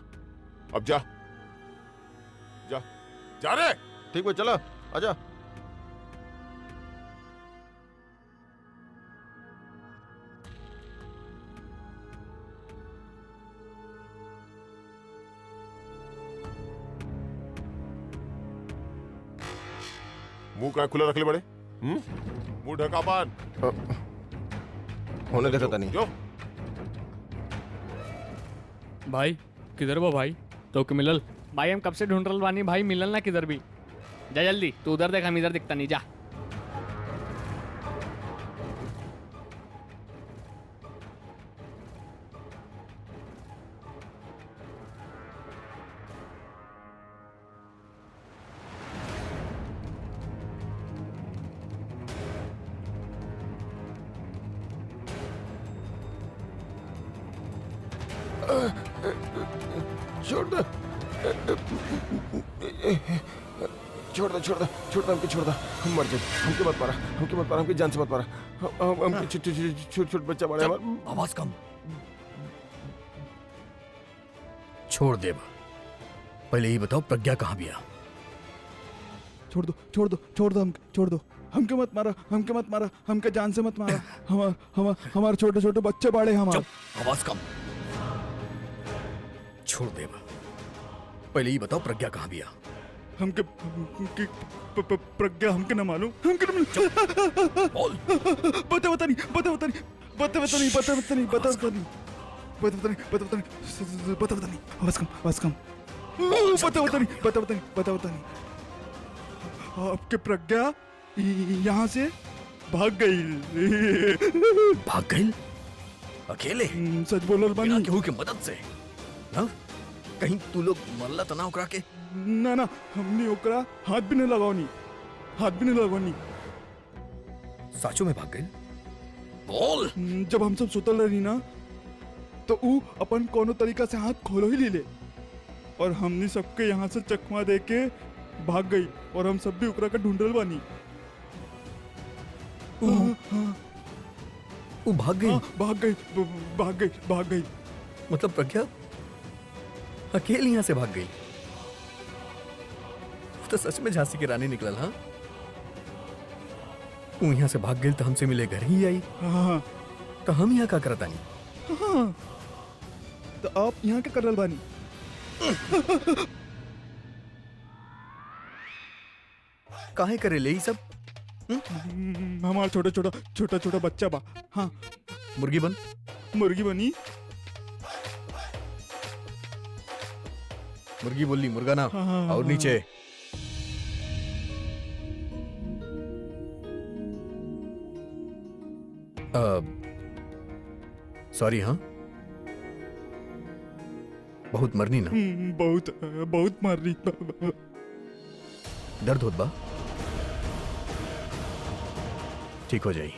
अब जा जा जा रे। ठीक है चलो आजा। मुंह का खुला रख ले बड़े। मुंह ढका पान होने देखा था नहीं जो भाई किधर वो भाई तो के मिलल। भाई हम कब से ढूंढ रहे बानी भाई मिलल ना किधर भी। जा जल्दी तू उधर देख हम इधर दिखता नहीं। जा छोड़ दो हमके छोड़ दो। हम मर जाए हमके मत मारा हमके जान से मत मारा। हमके छोट बच्चा मारा। आवाज कम छोड़ दे। पहले ही बताओ प्रज्ञा कहाँ भी आ। छोड़ दो हमके मत मारा हमके जान से मत मारा। हमारे छोटे छोटे बच्चे बाड़े हमारे। आवाज कम छोड़ दे। पहले ही बताओ प्रज्ञा कहाँ भी आ। हमके प्रज्ञा हमके ना मालूम। हमके ना बोल। पता नहीं आवाज कम पता नहीं। आपके प्रज्ञा यहाँ से भाग गई अकेले? सच बोलो बिना केहू के मदद से? हाँ? कहीं तू लोग मरला तना ओकरा के? ना हमने ओकरा हाथ भी नहीं लगावनी। साचो में भाग गई? बोल। जब हम सब सुतल रही ना तो ऊ अपन कोनो तरीका से हाथ खोलो ही ले और हमने सबके यहाँ से चकमा दे के भाग गई और हम सब भी ओकरा का ढूंढल बानी। वो भाग गई? भाग गई। मतलब प्रज्ञा अकेले यहाँ से भाग गई? तो सच में झांसी की रानी निकलल? हाँ वो यहाँ से भाग गई तो हमसे मिले घर ही आई। हाँ तो हम यहाँ का करता नहीं? हाँ तो आप यहाँ क्या कर रहे बानी? काहे करे ले सब? हमारा छोटा बच्चा बा। हाँ मुर्गी बनी। मुर्गी बोली मुर्गा ना। और नीचे सॉरी हाँ, बहुत मरनी ना? बहुत बहुत मार रही। दर्द होत बा? ठीक हो जाई।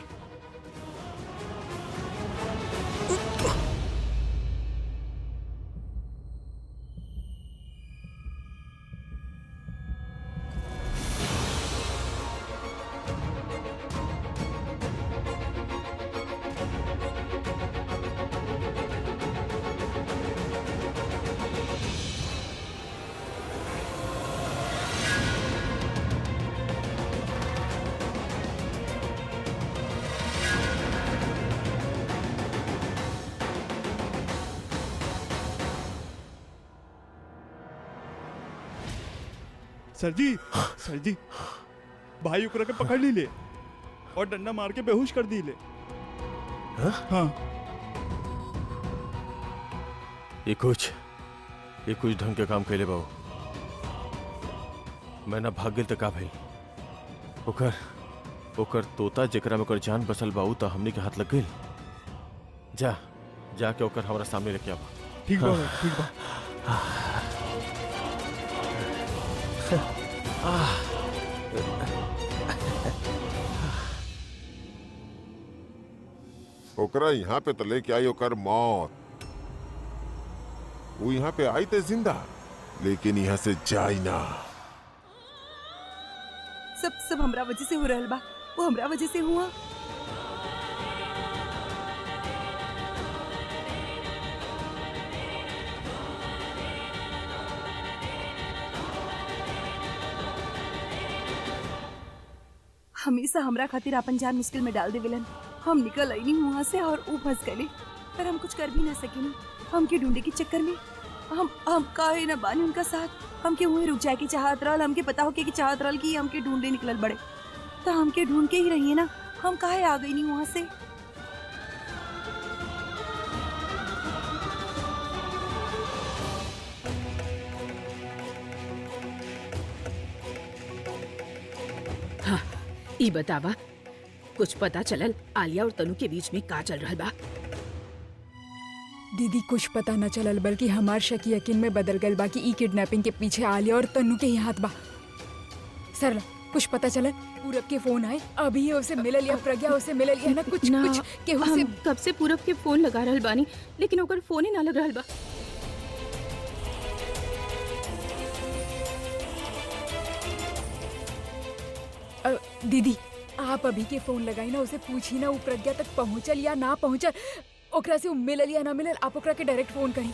सर जी भाई उकरा के पकड़ ली ले और डंडा मार के बेहोश कर दी ले। हाँ ये कुछ ढंग के काम कैले बाबू। मैं ना भाग गेल त का भइल? ओकर तोता जेकरा में ओकर जान बसल बाऊ त हमनी के हाथ लग गइल। जाके ओकर हमारा सामने लेके आवा। ठीक बा ठीक बा। ओकरा यहाँ पे तो लेके आई ओकर मौत। वो यहाँ पे आई ते जिंदा, लेकिन यहाँ से जाई ना। सब हमरा वजह से हो रहल बा। वो हमरा वजह से हुआ। हमेशा हमरा खातिर अपन जान मुश्किल में डाल देवेलन। हम निकल आई नहीं वहाँ से और वो फंस गए, पर हम कुछ कर भी ना सके। हमके ढूंढे के चक्कर में हम काहे न बानी उनका साथ। हमके वहीं रुक जाए की चाहत रहल। हमके पता हो कि चाहत रहल कि हमके ढूंढे निकलल बड़े, तो हमके ढूंढ के ही रहिए ना। हम काहे आ गई नहीं वहाँ से। हाँ, ई बतावा, कुछ पता चलल आलिया और तनु के बीच में का चल रहा बा? दीदी कुछ पता न चलल, बल्कि हमार शक यकीन में बदल गल बा कि ई किडनैपिंग के पीछे आलिया और तनु के ही हाथ बा। सरला कुछ पता चलल? पूरब के फोन आए, अभी उसे मिलल या प्रज्ञा उसे मिलल या ना कुछ केहू से। हम कब से पूरब के फोन लगा रहल बानी, लेकिन ओकर फोन ही ना लग रहल बा। दीदी आप अभी के फोन लगाई ना, उसे पूछी ना वो प्रज्ञा तक पहुंचल या ना पहुंचल, ओकरा से मिलल या ना मिलल। आप ओकरा के डायरेक्ट फोन करी।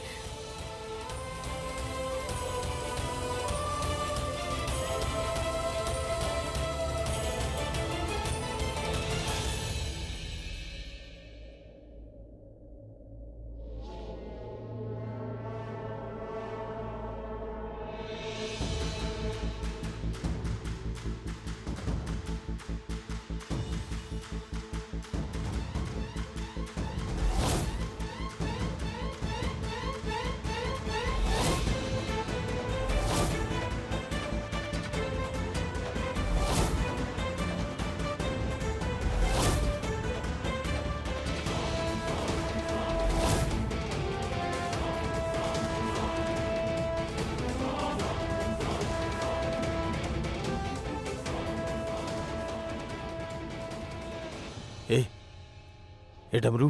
ए डमरू,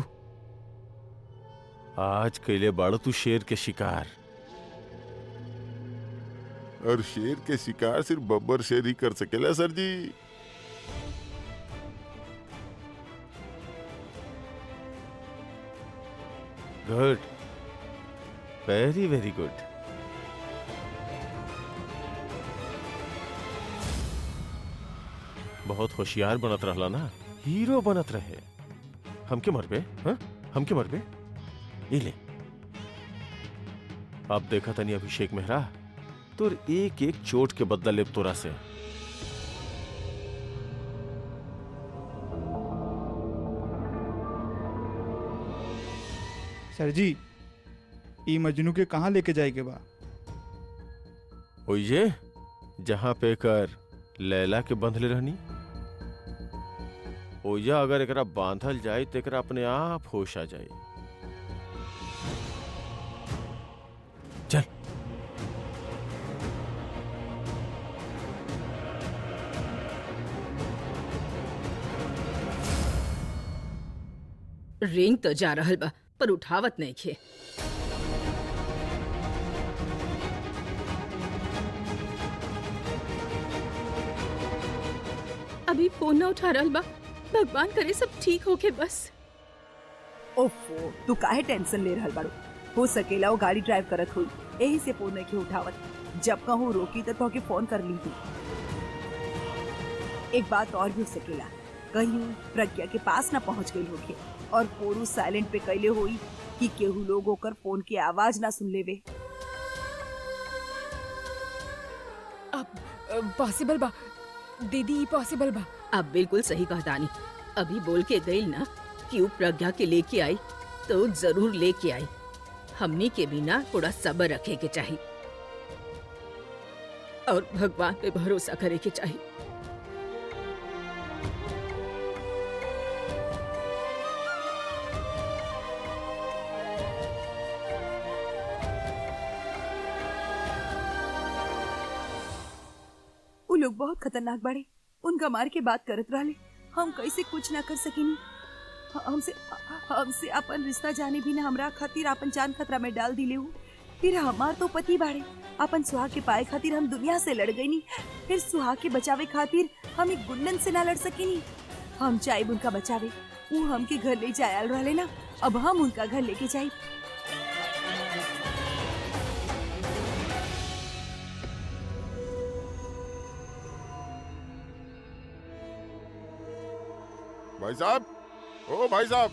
आज कैले बाड़ो तू शेर के शिकार। और शेर के शिकार सिर्फ बब्बर शेर ही कर सकेला सर जी। Good, very very good. बहुत होशियार बनत रहला ना, हीरो बनत रहे। हमके मरबे? हाँ, हमके मरबे? ये ले, अब देखा तनी अभिषेक मेहरा, तोर एक एक चोट के बदला लेब तोरा से। सर जी ई मजनू के कहाँ लेके जाएगे बा? ओइजे जहां पे कर लैला के बंधले रहनी। ओया अगर एकरा बांधल जाए तो एकरा अपने आप होश आ जाए। चल। रिंग तो जा रहल बा पर उठावत नहीं खे। अभी फोन न उठा रहल बा। भगवान करे सब ठीक होके बस। ओफो, तू काहे टेंशन ले रहल बाड़ू? हो सकेला वो गाड़ी ड्राइव करत हुई, यही से फोन नहीं उठावत। जब कहूँ रोकी तो तोहके फोन कर ली थी। एक बात और भी हो सकेला, कहीं प्रज्ञा के पास ना पहुँच गई होके और फोन साइलेंट पे कैले हुई कि केहू लोग होकर फोन की आवाज ना सुन लेवे। अब पॉसिबल बा दीदी, पॉसिबल बा। अब बिल्कुल सही कहा दानी। अभी बोल के गई ना कि वो प्रज्ञा के लेके आई तो जरूर लेके आई। हमनी के बिना थोड़ा सब्र रखे के चाहिए और भगवान पे भरोसा करे के चाहिए। वो लोग बहुत खतरनाक बड़े, उनका मार के बात करत रहले। हम कैसे कुछ ना कर सकिनी। हमसे अपन रिश्ता जाने भी ना हमरा खातिर अपन जान खतरा में डाल दिले हूँ। फिर हमार तो पति बाड़े, अपन सुहाग के पाए खातिर हम दुनिया से लड़ गई नी। फिर सुहाग के बचावे खातिर हम एक गुंडन से ना लड़ सकिनी। हम चाहे उनका बचावे, वो हमके घर ले जायल रहले ना, अब हम उनका घर लेके जाए। भाई साहब, ओ भाई साहब,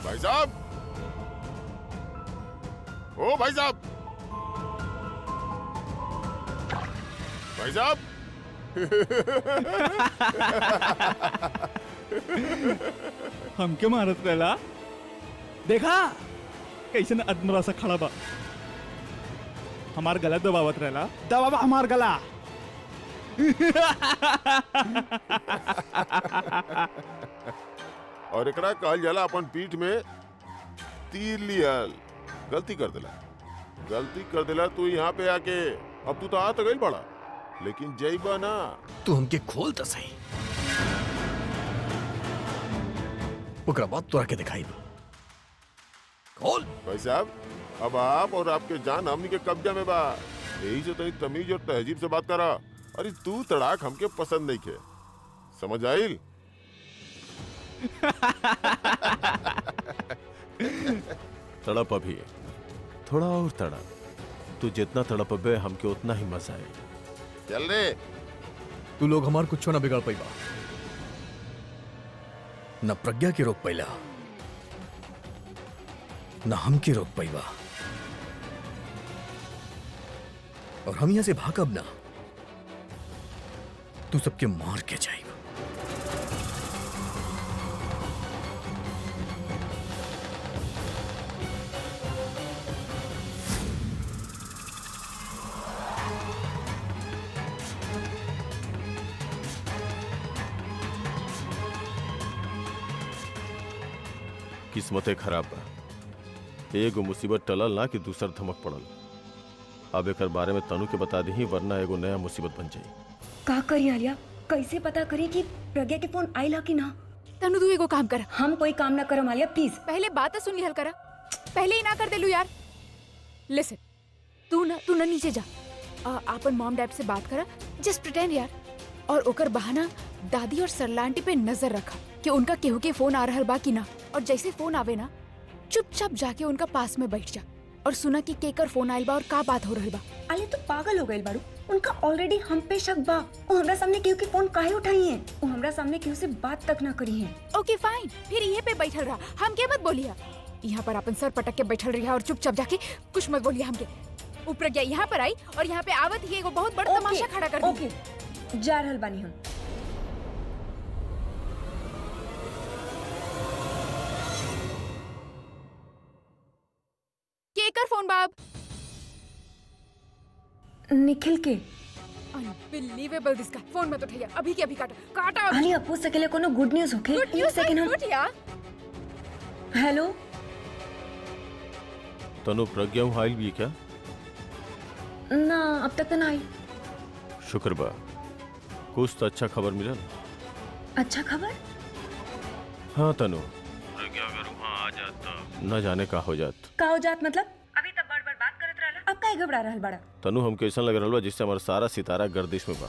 भाई साहब, ओ भाई साहब, भाई साहब। हमके मारत रहला, देखा कैसे न अदमरा सा खड़ा बा। हमार गला दबावत रहला, दबावा हमार गला। और एकरा कहल जाला अपन पीठ में तीर लियल। गलती कर दिला तू यहाँ पे आके। अब तू तो आ तो गई बड़ा, लेकिन जईबा ना। तू हमके खोल तो सही, ओकरा बाद तोरा के दिखाई खोल। भाई साहब, अब आप और आपके जान हमनी के कब्जा में बा। यही से तनी तमीज और तहजीब से बात करा। अरे तू तड़ाक हमके पसंद नहीं खे, समझ आइल? तड़प अभी थोड़ा और तड़प। तू जितना तड़प बे हमके उतना ही मजा आए। चल रे। तू लोग हमार कुछ ना बिगाड़ पाइबा, न प्रज्ञा के रोक पाइला, न हम के रोक पाइबा। और हम यहां से भागब ना, तू सबके मार के जाएगा। किस्मते खराब बा। एगो मुसीबत टलल ना कि दूसर धमक पड़ल। अब एक बारे में तनु के बता दी, वरना एगो नया मुसीबत बन जाई। का करी आलिया? कैसे पता करी कि प्रज्ञा के फोन आइला कि ना? तनु तू एगो काम कर। हम कोई काम ना करम आलिया, प्लीज। पहले बात तो सुन लिहल करा, पहले ही ना कर देलू यार। लिसन, तू ना नीचे जा, आपन मॉम डैड से बात करा, जस्ट प्रिटेंड यार। और ओकर बहाना दादी और सरलांटी पे नजर रखा कि उनका केहू के फोन आ रहल बा कि ना। और जैसे फोन आवे ना, चुपचाप जाके उनका पास में बैठ जा और सुना कि केकर फोन आइल बा और का बात हो रहल बा। अले तू पागल हो गइल बाड़ू। उनका ऑलरेडी हम पे शक बा। वो हमरा सामने केहू के फोन काहे उठाई है? वो हमरा सामने केहू से बात तक ना करी है। ओके फाइन, फिर यहीं पे बैठल रहा, हम के मत बोलिया। यहाँ पर अपन सर पटक के बैठल रहा और चुपचाप जाके कुछ मत बोलिया हमके। ऊपर गया यहाँ पर आई और यहाँ पे आवत ही एगो बहुत बड़ा तमाशा खड़ा कर दी। ओके, जा रहल बानी हम। केकर फोन बाब? निखिल के। अनबिलीवेबल दिस का। फोन मत उठाइए, अभी के अभी काटा अभी। आलिया हो सकेले कोनो गुड न्यूज़ होके। गुड न्यूज़ सेकंड हम यार। हेलो तनु प्रज्ञा हूँ हाइल भी क्या? ना अब तक तो ना आई। शुक्र बा, कुछ तो अच्छा खबर मिलल। अच्छा खबर? हाँ तनु, प्रज्ञा अगर वहाँ आ जात तो न जाने का हो जात। का हो जात मतलब? अभी तक बड़ बात करत रहला, अब काहे घबरा रहल बड़ा? तनु हमके ऐसा लग रहा बा जिससे हमारा सारा सितारा गर्दिश में बा।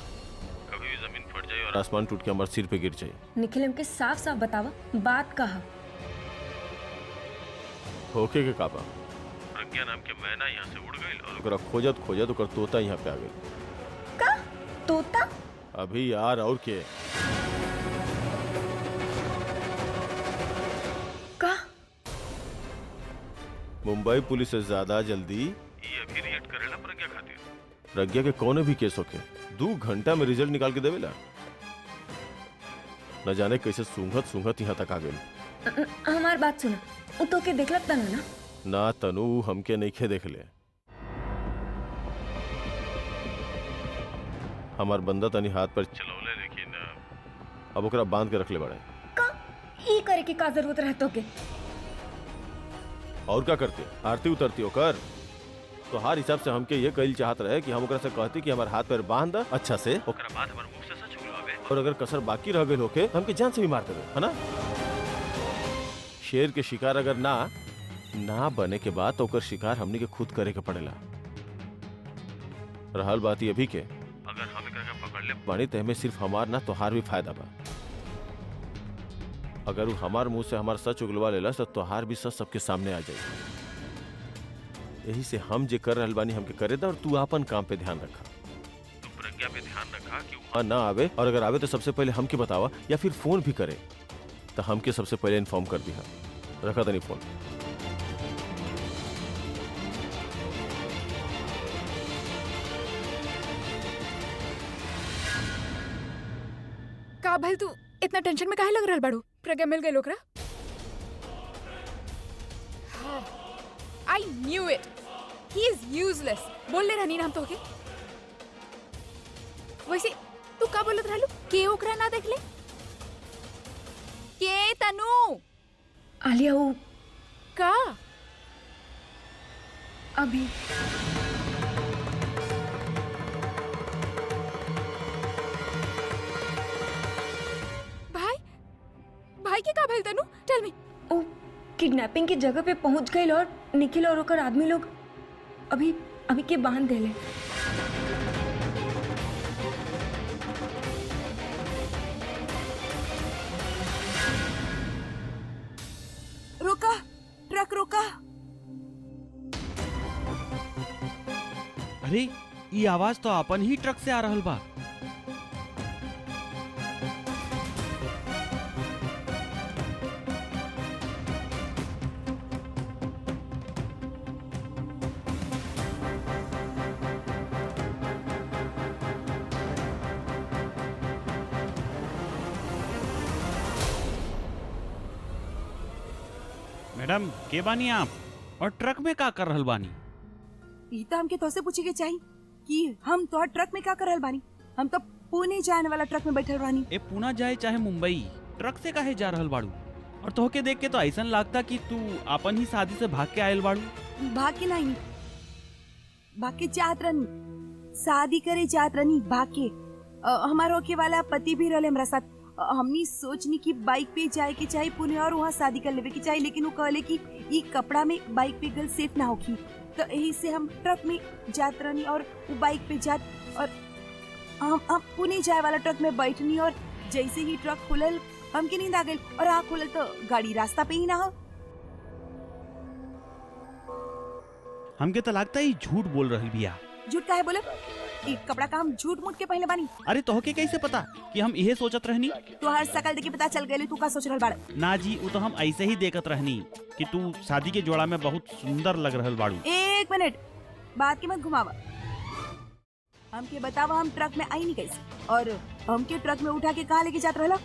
कभी भी जमीन फट जाए और आसमान टूट के हमारे सिर पे गिर जाए। निखिल हमके साफ साफ बतावा, बात कहा। होके के काबा प्रज्ञा नाम के मैना यहाँ से उड़ गई और ओकरा खोजत खोजत ओकर तोता यहाँ पे आ गई। का तोता? अभी यार और के का मुंबई पुलिस से ज्यादा जल्दी ये अभी रिएक्ट करेला प्रज्ञा खातिर। प्रज्ञा के कोनो भी केस होके 2 घंटा में रिजल्ट निकाल के देवेला। न जाने कैसे सूंघत सूंघत यहाँ तक आ गई। हमार बात सुना, उ तो के देखलक तना ना? ना तनु हमके नइखे देख ले। हमार बंदा तनी हाथ पर चलौले लेकिन अब ओकरा बांध के रख ले बड़े। का ई करे के का जरूरत रहतो के? और क्या करते? आरती उतरती ओकर तो हर हिसाब से हमके ये कहल चाहत रहे कि हम ओकरा से कहती कि हमार हाथ पैर बांध द अच्छा से, ओकरा बाद हमार मुंह से सच उगलावे और अगर कसर बाकी रह गइल होके हमके जान से भी मार देवे, है ना? शेर के शिकार अगर ना बने के बाद तो ओकर शिकार हमनी के खुद करे के पड़ेला। रहल बात ये भी के अगर हम एकरा के पकड़ ले बानी तो हमें सिर्फ हमार ना तोहार भी फायदा बा। अगर वो हमार मुंह से हमार सच उगलवा लेला तो तोहार भी सच सबके सामने आ जाए। यही से हम जे कर रहल बानी हमके करे दा और तू अपन काम पे ध्यान रखा। तू प्रज्ञा पे ध्यान रखा कि वहाँ ना आवे और अगर आवे तो सबसे पहले हमके बतावा या फिर फोन भी करे तो हमके सबसे पहले इन्फॉर्म कर दिया। रखा तनी फोन। का भाई तू इतना टेंशन में काहे लग रहल बाड़ू? प्रज्ञा मिल गई ओकरा? I knew it, he is useless. बोलले रहनी ना हम तो के। वैसे तू का बोलत रहलू के ओकरा ना देख ले? के तनु? आलिया वो का अभी भाई के का भइल तनु? Tell me. ओ किडनैपिंग की जगह पे पहुंच गए और निखिल और ओकर आदमी लोग अभी के बांध देले। रुका, ट्रक रुका। अरे ये आवाज तो अपन ही ट्रक से आ रहल बा। मैडम के बानी आप और ट्रक में का कर रहल बानी? ई तो हमके तोसे पूछे के चाहिए कि हम तो ट्रक में का कर रहल बानी। हम तो पुणे जाने वाला ट्रक में बैठल बानी। ए पुणे जाए चाहे मुंबई, ट्रक से काहे जा रहल बाड़ू? और तोहके देख के तो ऐसा लगता कि तू अपन ही शादी से भाग के आयल बाड़ू। भाग के नहीं, भाग के चाहत रहनी, शादी करे चाहत रहनी, भाग के। हमारे होके वाला पति भी रहले हमरा साथ। हमनी सोचनी कि बाइक पे जाए के चाहिए पुणे और वहाँ शादी कर लेवे के चाहिए, लेकिन वो कहले कि ये कपड़ा में बाइक पे गल सेफ ना होगी, तो यही से हम ट्रक में जात रहनी और वो बाइक पे जात और हम पुणे जाए वाला ट्रक में बैठनी और जैसे ही ट्रक खुलल हमके नींद आ गई और आँख खुलल तो गाड़ी रास्ता पे ही ना हो। हमके तो लगता है झूठ बोल रही बिया। झूठ काहे बोले? एक कपड़ा का हम झूठ मूठ के पहले बानी। अरे तोहके कैसे पता कि हम यही सोचत रहनी? तो हर शकल देख के पता चल गए तू का सोच रहल बाड़। ना जी, वो तो हम ऐसे ही देखत रहनी कि तू शादी के जोड़ा में बहुत सुंदर लग रहल बाड़ू। एक मिनट, बात के मत घुमावा। हमके बतावा हम ट्रक में आई नहीं कैसे और हमके ट्रक में उठा के कहाँ लेके जात रहला?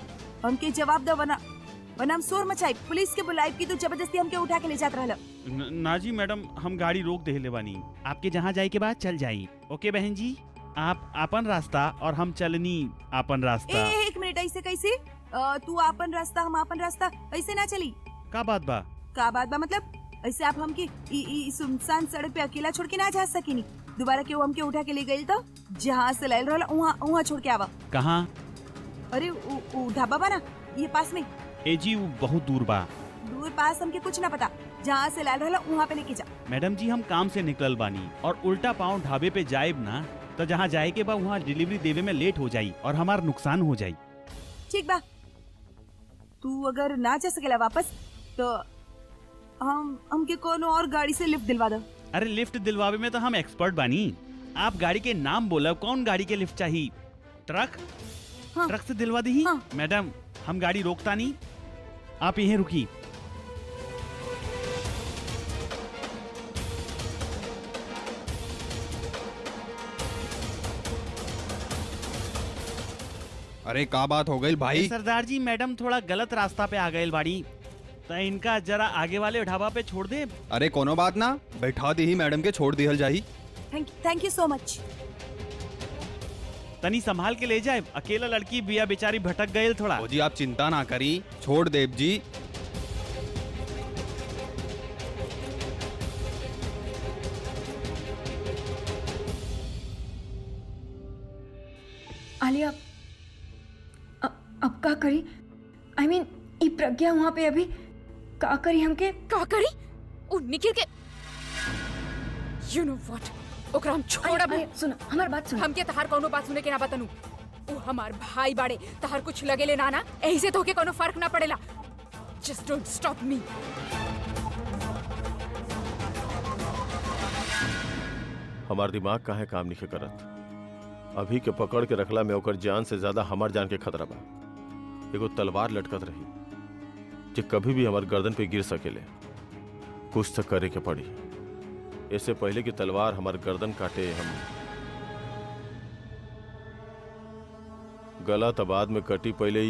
हमके जवाब दो वरना हम शोर मचाई, पुलिस के बुलाई की तू जबरदस्ती हमके उठा के ले जात रहला। ना जी मैडम, हम गाड़ी रोक देले बानी, आपके जहाँ जाए के बाद चल जाई। ओके बहन जी, आप आपन रास्ता और हम चलनी आपन रास्ता। एक मिनट, ऐसे कैसे? तू आपन रास्ता हम आपन रास्ता ऐसे ना चली। का बात बा? का बात बा मतलब? ऐसे आप हमके ई सुनसान सड़क पे अकेला छोड़ के ना जा सकेनी। दोबारा केहू हमके उठा के ले गई तो जहाँ से लायल रहला वहाँ छोड़ के आवा। कहाँ? अरे उ ढाबा बा ना, ये पास में। ए जी वो बहुत दूर बा। दूर पास हमके कुछ ना पता, जहाँ से लायल रहला वहाँ पे लेके जा। मैडम जी हम काम से निकल बानी और उल्टा पाँव ढाबे पे जाएब ना तो जहाँ जाए के बा वहाँ डिलीवरी देवे में लेट हो जाई और हमार नुकसान हो जाई। ठीक बा, तू अगर ना जा सकेला वापस तो हमके कोनो और गाड़ी से लिफ्ट दिलवा दो। अरे लिफ्ट दिलवावे में तो हम एक्सपर्ट बानी। आप गाड़ी के नाम बोला, कौन गाड़ी के लिफ्ट चाहिए? ट्रक? हाँ। ट्रक से दिलवा दी। हाँ। मैडम हम गाड़ी रोकता नहीं, आप यहीं रुकी। अरे का बात हो गई भाई? सरदार जी मैडम थोड़ा गलत रास्ता पे आ गए बाड़ी, तो इनका जरा आगे वाले ढाबा पे छोड़ दे। अरे कोनो बात ना, बैठा दी ही मैडम के छोड़ दिहल जाही। Thank you so much. तनी संभाल के ले जाए, अकेला लड़की बिया बेचारी भटक गए थोड़ा। जी आप चिंता ना करी, छोड़ देव जी। आलिया अब का करी? I mean, ई प्रज्ञा वहाँ पे अभी का करी? हमके का करी? उ निखिल के you know what? ओकरा हम छोड़ब। सुन हमार बात सुन। हमके तहार कोनो बात सुने के ना बतानू। उ हमार भाई बाड़े, तहार कुछ लगेले ना एही से तोके कोनो फर्क ना पड़ेला। Just don't stop me. हमार दिमाग काहे काम नहीं करत। अभी के पकड़ के रखला में ओकर जान से ज्यादा हमार जान के खतरा बा। एगो तलवार लटकत रही जो कभी भी हमार गर्दन पे गिर सकेले। कुछ तो करे के पड़ी, इससे पहले कि तलवार हमार गर्दन काटे। हम गला तो बाद में कटी, पहले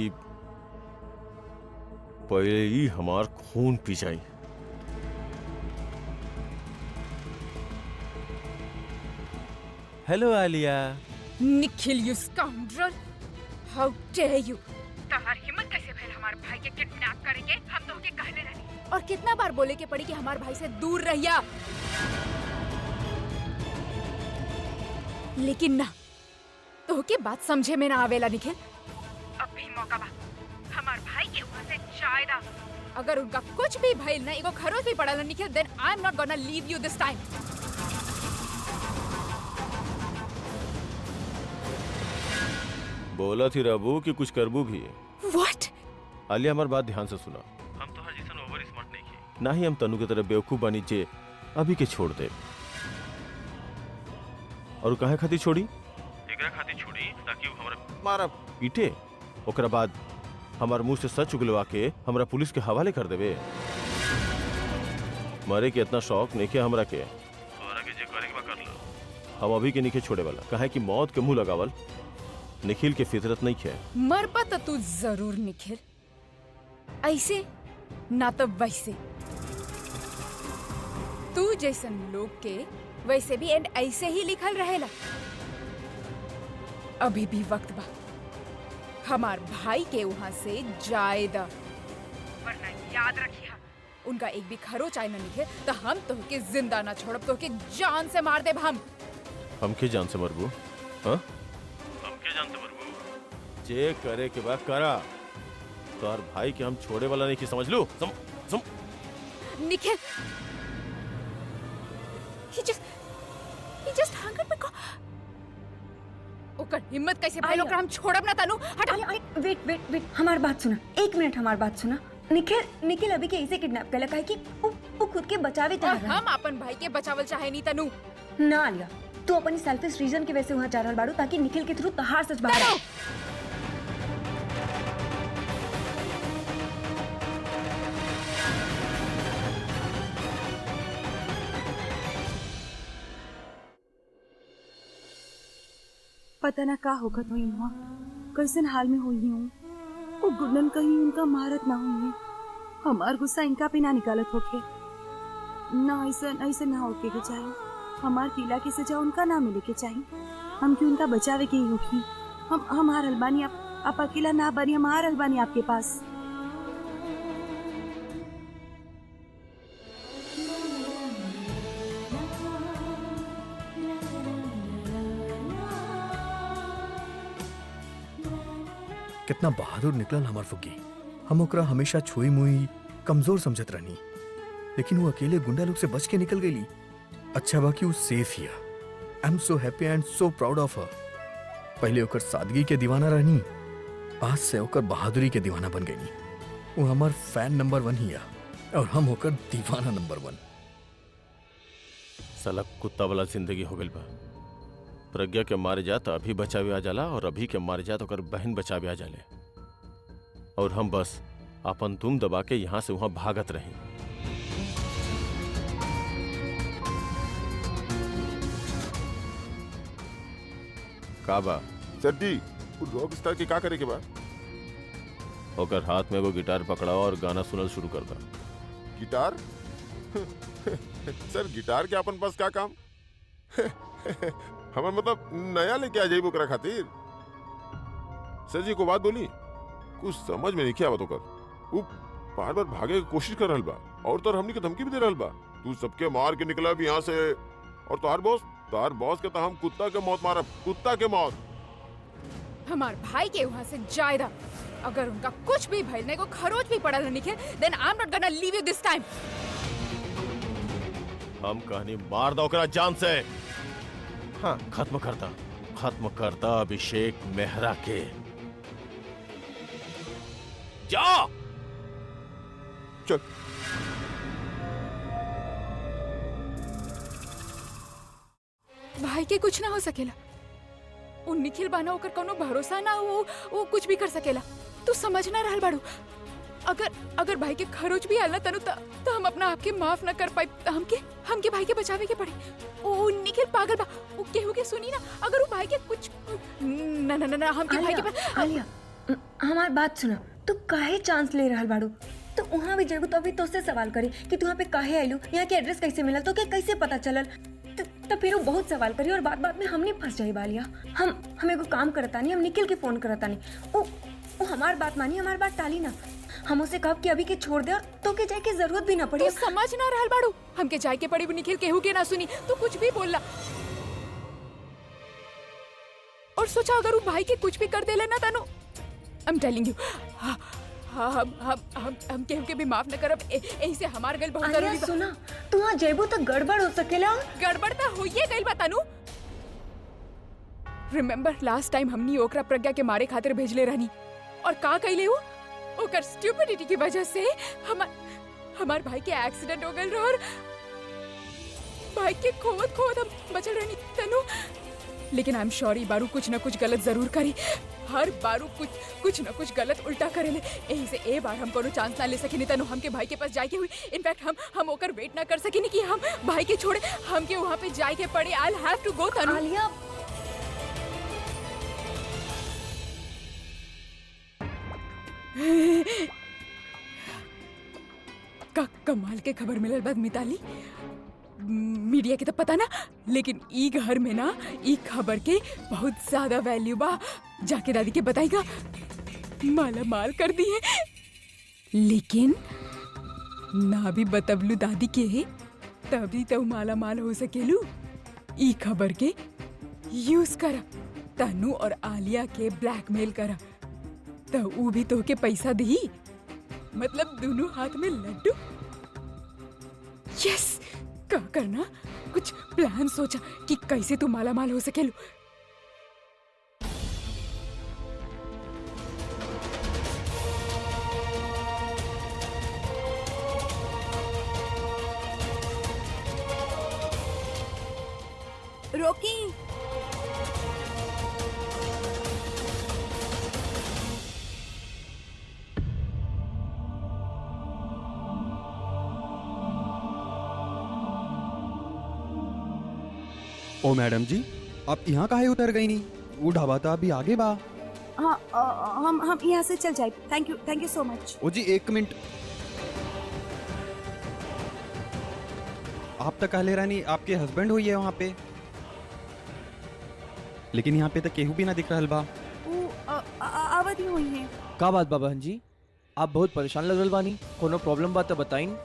ही हमार खून पी जाई। Hello Alia. Nikhil you scoundrel! How dare you! तहार हिम्मत कैसे भइल हमार भाई के किडनैप करेंगे? हम तो के कहले रहनी। और कितना बार बोले के पड़ी कि हमार भाई से दूर रहिया। लेकिन ना, तो के बात समझे में ना आवेला निखिल। अब भी मौका बा, हमार भाई के वहाँ से जायदा। अगर उनका कुछ भी भइल ना, एगो खरोच भी पड़ल Nikhil, then I'm not gonna leave you this time. बोला थी रबू कि कुछ करबू भी। What? आलिया हमार बात ध्यान से सुना। हम तो हर जैसन ओवर स्मार्ट नहीं की, ना ही हम तनु की तरह बेवकूफ बनी जे अभी के छोड़ दे। और काहे खाती छोड़ी? एकरा खाती छोड़ी ताकि वो हमरा मारा पीटे, ओकरा बाद हमार मुंह से सच उगलवा के हमरा पुलिस के हवाले कर देवे। मरे के इतना शौक नहीं किया हमरा के। और आगे जे करे के बा कर लो। हम अभी के नहीं छोड़े वाला, काहे कि मौत के मुंह लगावल निखिल के फितरत नहीं है। मर पा तो तू जरूर निखिल, ऐसे ना तो वैसे। तू जैसन लोग के वैसे भी एंड ऐसे ही लिखल रहेला। अभी भी वक्त बा, हमार भाई के वहाँ से जायदा, वरना याद रखिया उनका एक भी खरोच आए न निकले तो हम तोहके जिंदा ना छोड़ब, तोहके जान से मार देब। हमके जान से मरबू? हाँ हमके जान से मरबू? जे करे के बाद करा। तोर भाई के हम छोड़े वाला नहीं की, समझ लो। Nikhil he just hung up because ओकर हिम्मत कैसे भाई लोग हम छोड़ब ना तनु। हट। वेट हमार बात सुना, एक मिनट हमार बात सुना। निखिल अभी के ऐसे किडनैप कला काहे कि वो खुद के बचावे चाह रहा है। हम अपन भाई के बचावल चाहे नहीं तनु। ना आलिया, तू अपनी सेल्फिश रीजन की वजह से वहाँ जा रहल बाड़ू ताकि निखिल के थ्रू तहार सच बाहर आए। पता ना का होगत हुई हुआ, कैसन हाल में हुई हूँ। वो गुडन कहीं उनका महारत ना हुई है, हमार गुस्सा इनका पे ना निकालत होके। ना ऐसा ना होके के चाहे। हमार किला की सजा उनका ना मिले के चाहिए। हम क्यों उनका बचावे के ही होगी। हम हार अलबानी, आप अकेला ना बनी, हम हार अलबानी आपके पास। कितना बहादुर निकलल हमार फुग्गी। हम ओकरा हमेशा छुई मुई कमजोर समझत रहनी, लेकिन वो अकेले गुंडा लोग से बच के निकल गई। अच्छा बा कि वो सेफ हिया। I am so happy and so proud of her. पहले ओकर सादगी के दीवाना रहनी, आज से ओकर बहादुरी के दीवाना बन गई। वो हमार फैन नंबर 1 हिया और हम होकर दीवाना नंबर 1। साला कुत्ता वाला जिंदगी हो गई बा। प्रज्ञा के मारे जा तो अभी बचावे आ जाला और अभी के मारे जा तो ओकर बहन बचावे आ जाले, और हम बस अपन तुम दबा के यहाँ से वहां भागत रही। का बा सर जी, रॉक स्टार के का करे के बा? ओकर हाथ में वो गिटार पकड़ाओ और गाना सुनल शुरू कर दा। गिटार? सर गिटार के अपन पास क्या काम? हमें मतलब नया लेके आ जाइए ओकरा खातिर। सर जी को बात बोली, कुछ समझ में नहीं क्या बात होकर। वो बार बार भागे की कोशिश कर रहल बा और तो हमनी के धमकी भी दे रहल बा। तू सबके मार के निकला भी यहाँ से, और तोहार बॉस के तो हम कुत्ता के मौत मारब, कुत्ता के मौत। हमार भाई के वहाँ से जायदा अगर उनका कुछ भी भइलने को खरोच भी पड़ल Nikhil, then I am not gonna leave you this time. हम कहानी मार दो ओकरा जान से। हाँ, खत्म करता अभिषेक मेहरा के। जा चल। भाई के कुछ ना हो सकेला। उन निखिल बाना होकर कोनो भरोसा ना हो, वो कुछ भी कर सकेला। तू समझ ना रहल बाड़ू। अगर भाई के खरोच भी आला तनु तो हम अपना आपके माफ ना कर पाई। हमके भाई के बचावे के पड़े। ओ निखिल पागल बा, वो केहू के सुनी ना। अगर वो भाई के कुछ ना हमके भाई के आलिया, हमार बात सुना। तू काहे चांस ले रहल बाड़ू? तो वहाँ भी जेबू तो अभी तो से सवाल करी कि तू यहाँ पे काहे आइलू, यहाँ के एड्रेस कैसे मिलल, तो क्या कैसे पता चलल। तो फिर वो बहुत सवाल करी और बात में हमने फंस जाई बालिया। हम एगो काम करता नहीं, हम निखिल के फोन करता नहीं। वो हमार बात मानी, हमार बात टाली ना। हम उसे कब कि अभी के छोड़ दे और तो के जाए की जरूरत भी ना पड़ी। तू समझ ना रहल बाड़ू। हमके जाए के पड़ी, निखिल केहू के ना सुनी। तू कुछ भी बोलला और सोचा अगर वो भाई के कुछ भी कर देले ना तनु, आई एम टेलिंग यू, हम केहू के भी माफ न करब। यही से हमार गल बहुत जरूरी बा। सुना, तू वहाँ जेबू तो गड़बड़ हो सकेला। गड़बड़ तो होइए गइल बा तनु। रिमेम्बर लास्ट टाइम हमनी ओकरा प्रज्ञा के मारे खातिर भेजले रहनी, और का कइले हो? ओकर स्टूपिडिटी की वजह से हमार भाई के एक्सीडेंट हो गइल और भाई के खोवत हम बचल रहनी तनु। लेकिन आई एम श्योर ई बारू कुछ न कुछ गलत जरूर करी। हर बारू कुछ न कुछ गलत उल्टा करेले। यही से ए बार हम कोनो चांस ना ले सकिनी तनु हमके भाई के पास जाए के हुई। इनफैक्ट हम ओकर वेट ना कर सकिनी कि हम भाई के छोड़े हमके वहाँ पे जाए के पड़े। आई हैव टू गो तनु। आलिया, का कमाल के खबर मिलल बाद मिताली। मीडिया के तो पता ना, लेकिन ई घर में ना ई खबर के बहुत ज्यादा वैल्यू बा। जाके दादी के बताएगा, माला माल कर दिए। लेकिन ना भी बतबलू दादी के तभी तो माला माल हो सकेलू। ई खबर के यूज करा, तनु और आलिया के ब्लैकमेल करा, तो वो भी तो के पैसा दी। मतलब दोनों हाथ में लड्डू। यस, क्या करना? कुछ प्लान सोचा कि कैसे तू माला माल हो सकेलू। रोकी, ओ मैडम जी, आप यहाँ काहे उतर गई नहीं? वो ढाबा तो अभी आगे बा। हाँ, हम यहाँ से चल जाए। Thank you so much. ओ जी, 1 मिनट। आप तो कहले रहनी आपके हस्बैंड हुई है वहाँ पे, लेकिन यहाँ पे तो केहू भी ना दिख रहल बा। वो अवधि हुई है। का बात बा बहन जी, आप बहुत परेशान लग रहे बानी, कोनो प्रॉब्लम बात तो बताइन।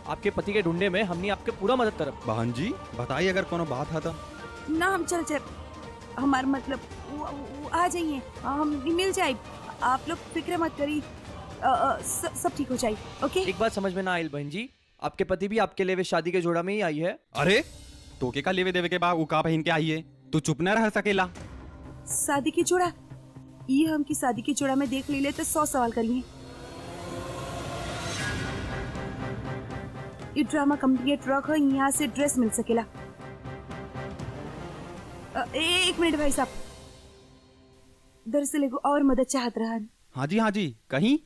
आपके पति के ढूंढने में हमनी आपके पूरा मदद करब। बहन जी बताइए अगर कोनो बात है तो। ना हम चल हमार मतलब वो आ जाइए, हम मिल जाए, आप लोग फिक्र मत करिए, सब ठीक हो जाए। ओके। एक बात समझ में ना आयल बहन जी, आपके पति भी आपके लिए शादी के जोड़ा में ही आई है। अरे तोके का लेवे देवे के बाद उका पहन के आई है, तू चुप न रह सकेला। शादी के जोड़ा, ये हम की शादी के जोड़ा में देख ले तो 100 सवाल करिए। ये ड्रामा कंपनी के ट्रक है, यहाँ से ड्रेस मिल सकेला। एक मिनट भाई साहब, दरअसल एगो और मदद चाहत रहन। हाँ जी कहीं।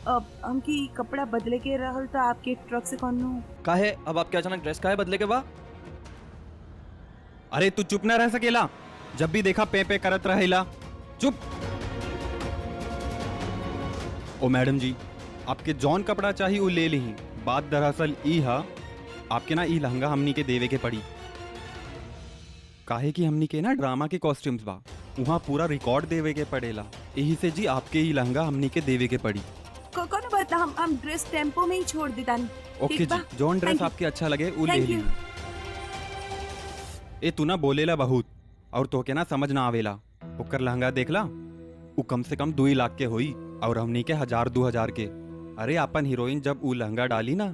अब हमकी कपड़ा बदले के रहल तो आपके ट्रक से कौन काहे अब आपके अचानक ड्रेस काहे बदले के बा? अरे तू चुप न रह सकेला, जब भी देखा पे करत रहेला। चुप। ओ मैडम जी, आपके जौन कपड़ा चाहिए वो ले ली। बात दरअसल ई हा, आपके ना ई लहंगा हमनी के देवे के पड़ी, काहे कि हमनी के ना ड्रामा के कॉस्ट्यूम्स बा, वहाँ पूरा रिकॉर्ड देवे के पड़ेला। यही से जी आपके ई लहंगा हमनी के देवे के पड़ी। कौन बात, हम ड्रेस टेम्पो में ही छोड़ देता। ओके जी, जौन ड्रेस आपके अच्छा लगे वो ले ली। ए तू ना बोलेला बहुत और तोके ना समझ ना आवेला। ओकर लहंगा देखला, वो कम से कम 2 लाख के होई और हमनी के 1000-2000 के। अरे अपन हीरोइन जब वो लहंगा डाली ना,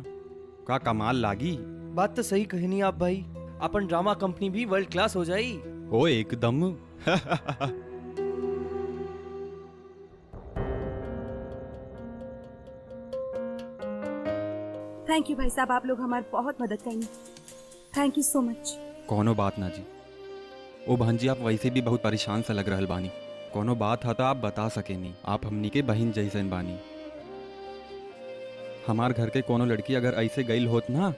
का कमाल लागी। बात तो सही कहनी आप भाई, अपन ड्रामा कंपनी भी वर्ल्ड क्लास हो जाई। ओ एकदम। थैंक यू भाई साहब, आप लोग हमारी बहुत मदद करेंगे। Thank you so much. कोनो बात ना जी। ओ बहन जी, आप वैसे भी बहुत परेशान सा लग रहल बानी। कोनो बात है तो आप बता सके नहीं, आप हमनी के बहन जैसन बानी। हमार घर के कोनो लड़की अगर ऐसे गईल होत ना,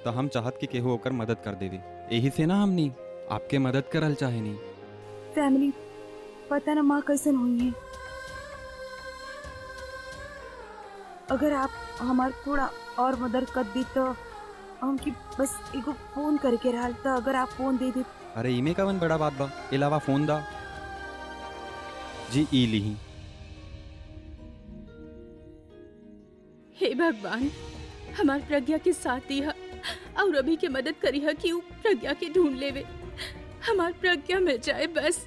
तो हम चाहत कि केहू ओकर मदद कर देवे। यही से ना हमनी आपके मदद करल चाहे नहीं। फैमिली पता ना माँ कैसन हुई है, अगर आप हमार थोड़ा और मदद कर दी तो हमकी बस एगो फोन करके रहल, तो अगर आप फोन दे दे। अरे इमे कवन बड़ा बात बा, इलावा फोन दा जी। ई लीही। हे भगवान, हमार प्रज्ञा के साथ दिया और अभी के मदद करी है कि वो प्रज्ञा के ढूंढ लेवे, हमार प्रज्ञा मिल जाए बस।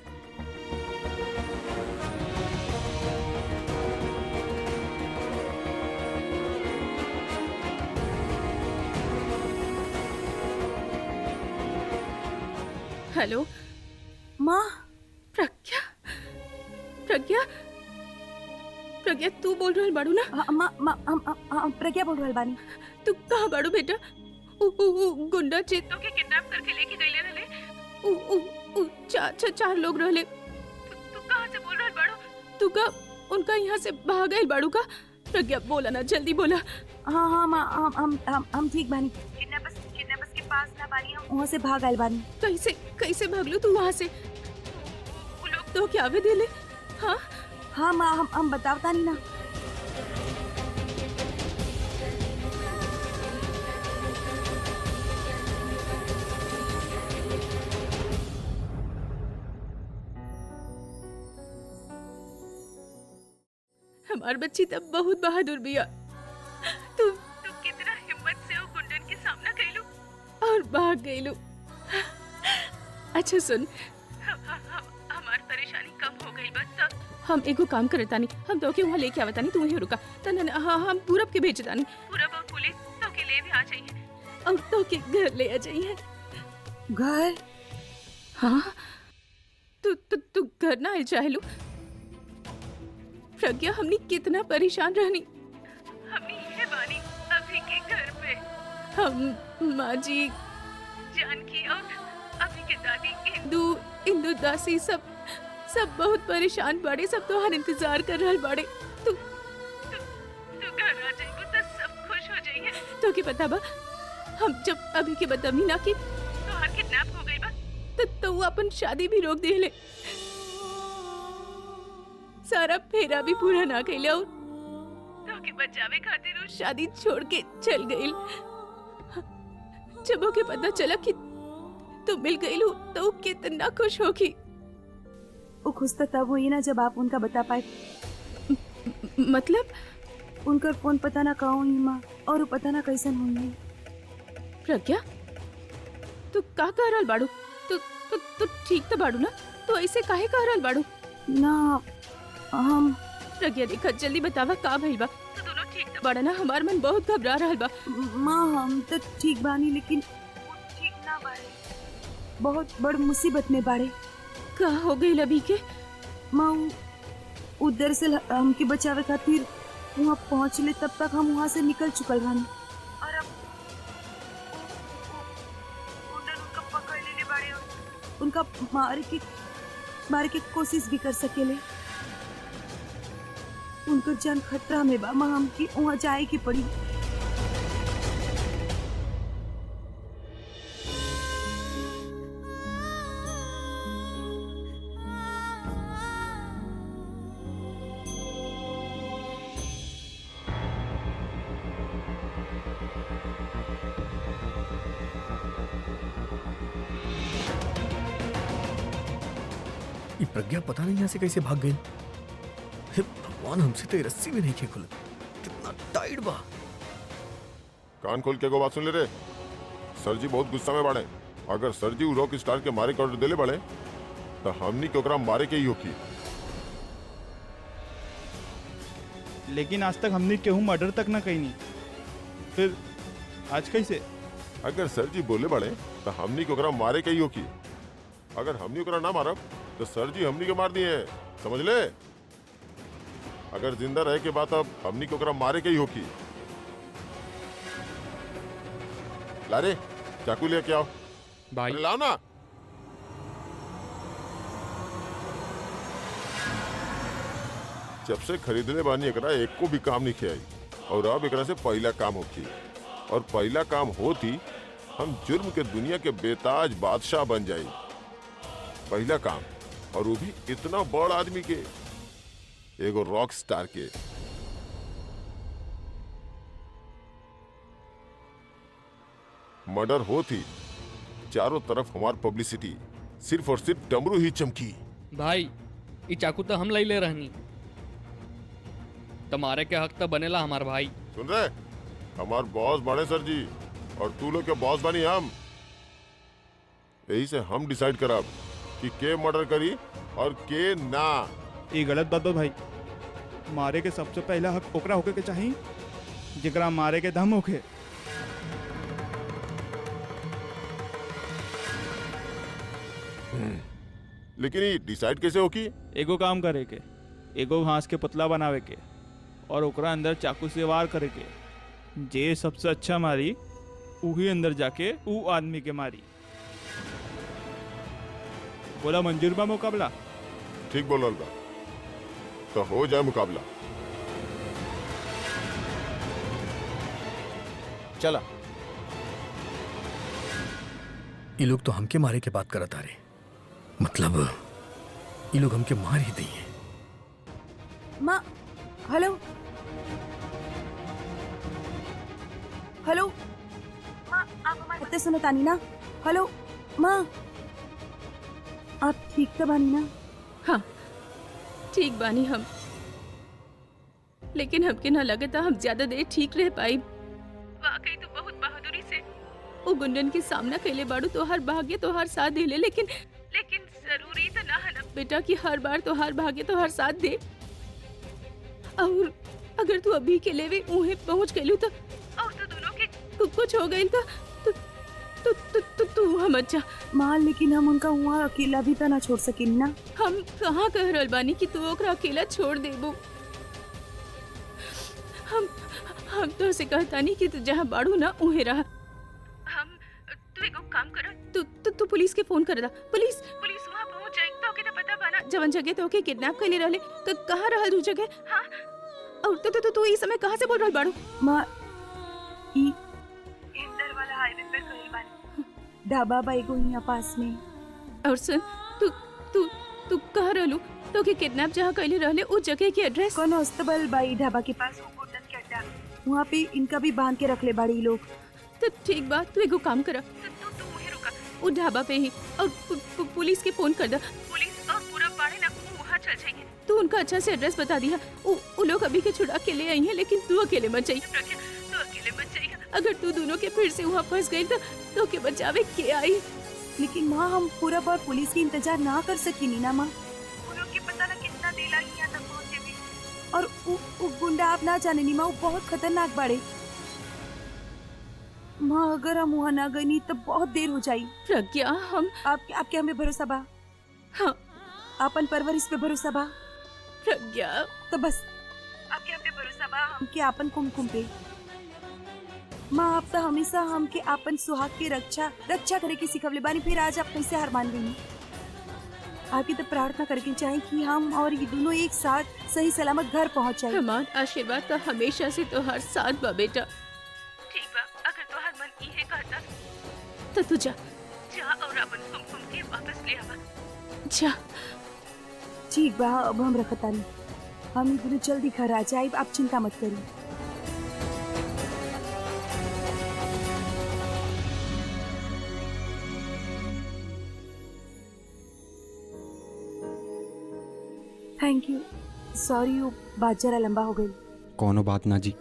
हेलो माँ। प्रज्ञा, प्रज्ञा, प्रज्ञा तू बोल रहल बाड़ू ना? हम प्रज्ञा बोल रहल बानी। तू कहाँ बाड़ू बेटा? गुंडा चेतो के किडनैप करके लेके गईले रहले, चार लोग रहले। तू कहाँ से बोल रहल बाड़ू? तू का उनका यहाँ से भाग गइल बाड़ू का? प्रज्ञा बोला ना, जल्दी बोला। हाँ माँ, हम ठीक बानी। किडनैपर्स के पास ना बानी, हम वहाँ से भाग आइल बानी। कैसे भागलू तू वहाँ से? वो लोग तो क्या वे दिले? हाँ माँ, हम बतावता नहीं ना। हमार बच्ची तब बहुत बहादुर बिया। तू कितना हिम्मत से वो गुंडन के सामना कैलू और भाग गईलू। अच्छा सुन, हमार परेशानी कम हो गई बस। हम एगो काम करतानी, हम तो के वहाँ लेके आवतानी, तू ही रुका। हम पूरब के भेजतानी, पूरब और पुलिस तो के ले भी आ जाइए और तो के घर ले आ जाइए। घर? हाँ, तू घर ना आए चाहेलू? प्रज्ञा हमनी कितना परेशान रहनी, हमनी ये बानी अभी के घर पे। हम माँ जी, जानकी और अभी के दादी इंदू दासी सब बहुत परेशान बाड़े। सब तो हर इंतजार कर रहल बाड़े। तू घर आ जाइबो तो सब खुश हो जाइए। तो के पता बा, हम जब अभी के बतवनी ना कि तो हर किडनैप हो गई बा, तो वो अपन शादी भी रोक देले, सारा फेरा भी पूरा ना कैला और तो के बचावे खातिर वो शादी छोड़ के चल गई। जब ओके पता चला कि तू मिल गई लू तो वो कितना खुश होगी। वो खुश तो तब हुई ना जब आप उनका बता पाए। मतलब उनका फोन पता ना कहाँ हुई माँ, और वो पता ना कैसन हुई। प्रज्ञा तू का कह रहल बाड़ू? तू ठीक तो बाड़ू ना? तू ऐसे काहे कह रहल बाड़ू? ना हम प्रज्ञा देखा जल्दी बतावा का भइल बा? तू दोनों ठीक तो बाड़ा ना? हमार मन बहुत घबरा रहल बा। माँ हम तो ठीक बानी लेकिन वो ठीक ना बाड़े, बहुत बड़ मुसीबत में बाड़े। का हो गई अभी के? माँ वो दरअसल हमके बचावे खातिर वहाँ पहुँच ले, तब तक हम वहाँ से निकल चुकल बानी और अब उनका पकड़ लेले बाड़े, उनका मारे के कोशिश भी कर सकेले। उनका जान खतरा में बा माँ, हमके वहाँ जाए की पड़ी। ये प्रज्ञा पता नहीं यहाँ से कैसे भाग गई। हे भगवान, हमसे तो ये रस्सी भी नहीं खे खुल, कितना टाइट बा। कान खोल के एगो बात सुन ले रे, सर जी बहुत गुस्सा में बाड़े। अगर सर जी रॉक स्टार के मारे के ऑर्डर देले बाड़े तो हमनी के ओकरा मारे के ही होकी। लेकिन आज तक हमने केहू मर्डर तक ना कही नहीं, फिर आज कैसे? अगर सर जी बोले बाड़े तो हमनी के ओकरा मारे के ही होकी। अगर हमनी ओकरा ना मारब तो सर जी हमनी के मार दिए, समझ ले। अगर जिंदा रहे के बाद अब हमनी के ओकरा मारे के ही होकी। लारे चाकू लेके आओ भाई। अरे लाओ ना। जब से खरीदने बानी एकरा एक को भी काम नहीं खियाई, और अब एकरा से पहला काम होती, और पहला काम होती हम जुर्म के दुनिया के बेताज बादशाह बन जाई। पहला काम, और वो भी इतना बड़ आदमी के, एगो रॉक स्टार के। मर्डर होती, चारों तरफ हमार पब्लिसिटी, सिर्फ और सिर्फ डमरू ही चमकी। भाई ये चाकू तो हम ले रहनी, तुम्हारे के हक तो बनेला हमार भाई। सुन रहे, हमार बॉस बने सर जी, और तू लोग के बॉस बनी हम। यही से हम डिसाइड करब कि के मर्डर करी और के ना। ये गलत बात बा भाई। मारे के सबसे पहला हक ओकरा होके के चाहिए जेकरा मारे के दम होके। लेकिन ये डिसाइड कैसे होकी? एगो काम करे के, एगो घास के पुतला बनावे के और ओकरा अंदर चाकू से वार करे के। जे सबसे अच्छा मारी उही अंदर जाके ऊ आदमी के मारी। बोला मंजूर बा मुकाबला? ठीक बोल रहा, तो हो जाए मुकाबला। चला। ये लोग तो हमके मारे के बात करत आ रहे, मतलब ये लोग हमके मार ही दिए। माँ हेलो हेलो माँ, आप हमारी बातें सुनो तानी ना? हेलो माँ, आप ठीक तो बानी ना? हाँ ठीक बानी हम, लेकिन हमके ना लगे था हम ज्यादा देर ठीक रह पाई। वाकई तो बहुत बहादुरी से वो गुंडन के सामना कैले बाड़ू, तो हर भाग्य तो हर साथ दे ले, लेकिन जरूरी तो ना है ना बेटा कि हर बार तो हर भाग्य तो हर साथ दे। और अगर तू अभी के लेवे उन्हें पहुंच गई तो, और तो दोनों के कुछ हो गई तो तू हम अच्छा। माँ लेकिन हम उनका वहाँ अकेला भी तो ना छोड़ सकेनी ना। हम कहाँ कह रहल बानी कि तू ओकरा अकेला छोड़ देबू। हम तो से कहतानी कि तू जहाँ बाड़ू ना उहे रह। हम तू एगो काम कर, तू पुलिस के फोन कर दा। पुलिस वहाँ पहुँच जाए तो के तो पता बाना जवन जगह तो के किडनैप कर ले रहले तो कहाँ रहल दू जगह। हाँ और तू इस समय कहाँ से बोल रहल बाड़ू? माँ इंदर वाला हाईवे पे कहीं बानी, ढाबा बाई को यहाँ पास में। और सुन तू कहाँ रहलू तो के किडनैप जहाँ कैले रहले उस जगह की एड्रेस? कौन अस्तबल बाई ढाबा के पास वहाँ पे इनका भी बांध के रख ले बाड़ी लोग। तो ठीक बा, तू एगो काम करा, तू वहीं रुका, वो ढाबा पे ही, और पुलिस के फोन कर दा। पुलिस और पूरा पाड़े ना वहाँ चल जाएंगे। तू उनका अच्छा से एड्रेस बता दिया। वो लोग अभी के छुड़ा के ले आई हैं, लेकिन तू अकेले मत जाइए प्रज्ञा, तू अकेले मत जाइए। अगर तू दोनों के फिर से वहाँ फंस गई तो के बचावे के आई। लेकिन माँ हम पूरा बार पुलिस की इंतजार ना कर सकी ना माँ। की पता ना कितना देर लगी यहाँ तक पहुँचे भी। और उ गुंडा आप ना जाने नी माँ, वो बहुत खतरनाक बाड़े माँ। अगर हम वहाँ ना गई नी तब बहुत देर हो जाई। प्रज्ञा हम आपके हमें भरोसा बा? हाँ। अपन परवरिश पे भरोसा बा? प्रज्ञा तो बस आपके हम पे भरोसा बा। हमके आपन कुमकुम पे माँ। आप तो हमेशा हमके आपन सुहाग के रक्षा करे के सिखवले बानी, फिर आज आप कैसे हार मान गई? आपकी तो प्रार्थना करके चाहे कि हम और ये दोनों एक साथ सही सलामत घर पहुँच जाए। हमारा आशीर्वाद तो हमेशा से तोहार साथ बा बेटा। ठीक बा, अगर तोहार मन इहे कहता तो तू जा और अपन कुमकुम के वापस ले आवा। जा। ठीक बा, अब हम रखता नहीं, हम दोनों जल्दी घर आ जाए, आप चिंता मत करिए। थैंक यू, सॉरी वो बात जरा लंबा हो गई। कोनो बात ना जी,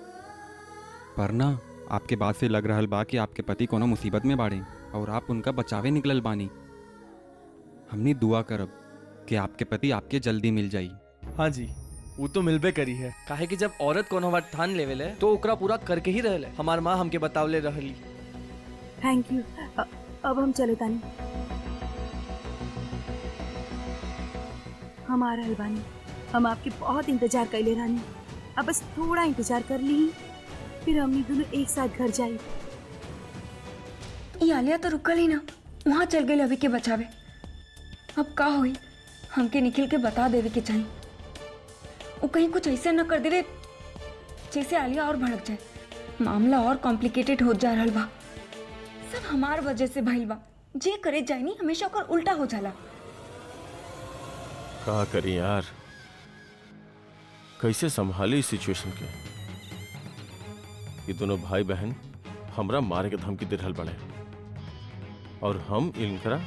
पर ना आपके बात से लग रहा बा कि आपके पति कोनो मुसीबत में बाड़े और आप उनका बचावे निकलल बानी। हमनी दुआ करब कि आपके पति आपके जल्दी मिल जाई। हाँ जी, वो तो मिलबे करी है। काहे कि जब औरत कोनो बात ठान लेवेले तो ओकरा पूरा करके ही रहले। हमार माँ हमके बतावले रहली। थैंक यू, अब हम चले तानी। हमारा हलवानी, हम आपके बहुत इंतजार कैले रानी। अब बस थोड़ा इंतजार कर ली, फिर हमनी दोनों एक साथ घर जाई। ये आलिया तो रुकल ही ना, वहाँ चल गई अभी के बचावे। अब का हुई, हमके निखिल के बता देवे के चाहिए। वो कहीं कुछ ऐसे न कर देवे जैसे आलिया और भड़क जाए, मामला और कॉम्प्लिकेटेड हो जा रहल बा। सब हमार वजह से भइल बा। जे करे जाए नी हमेशा ओकर उल्टा हो जाला। का करी यार, कैसे संभाली सिचुएशन के। ये दोनों भाई बहन हमरा मारे के धमकी दे रहल बड़े और हम इनकरा।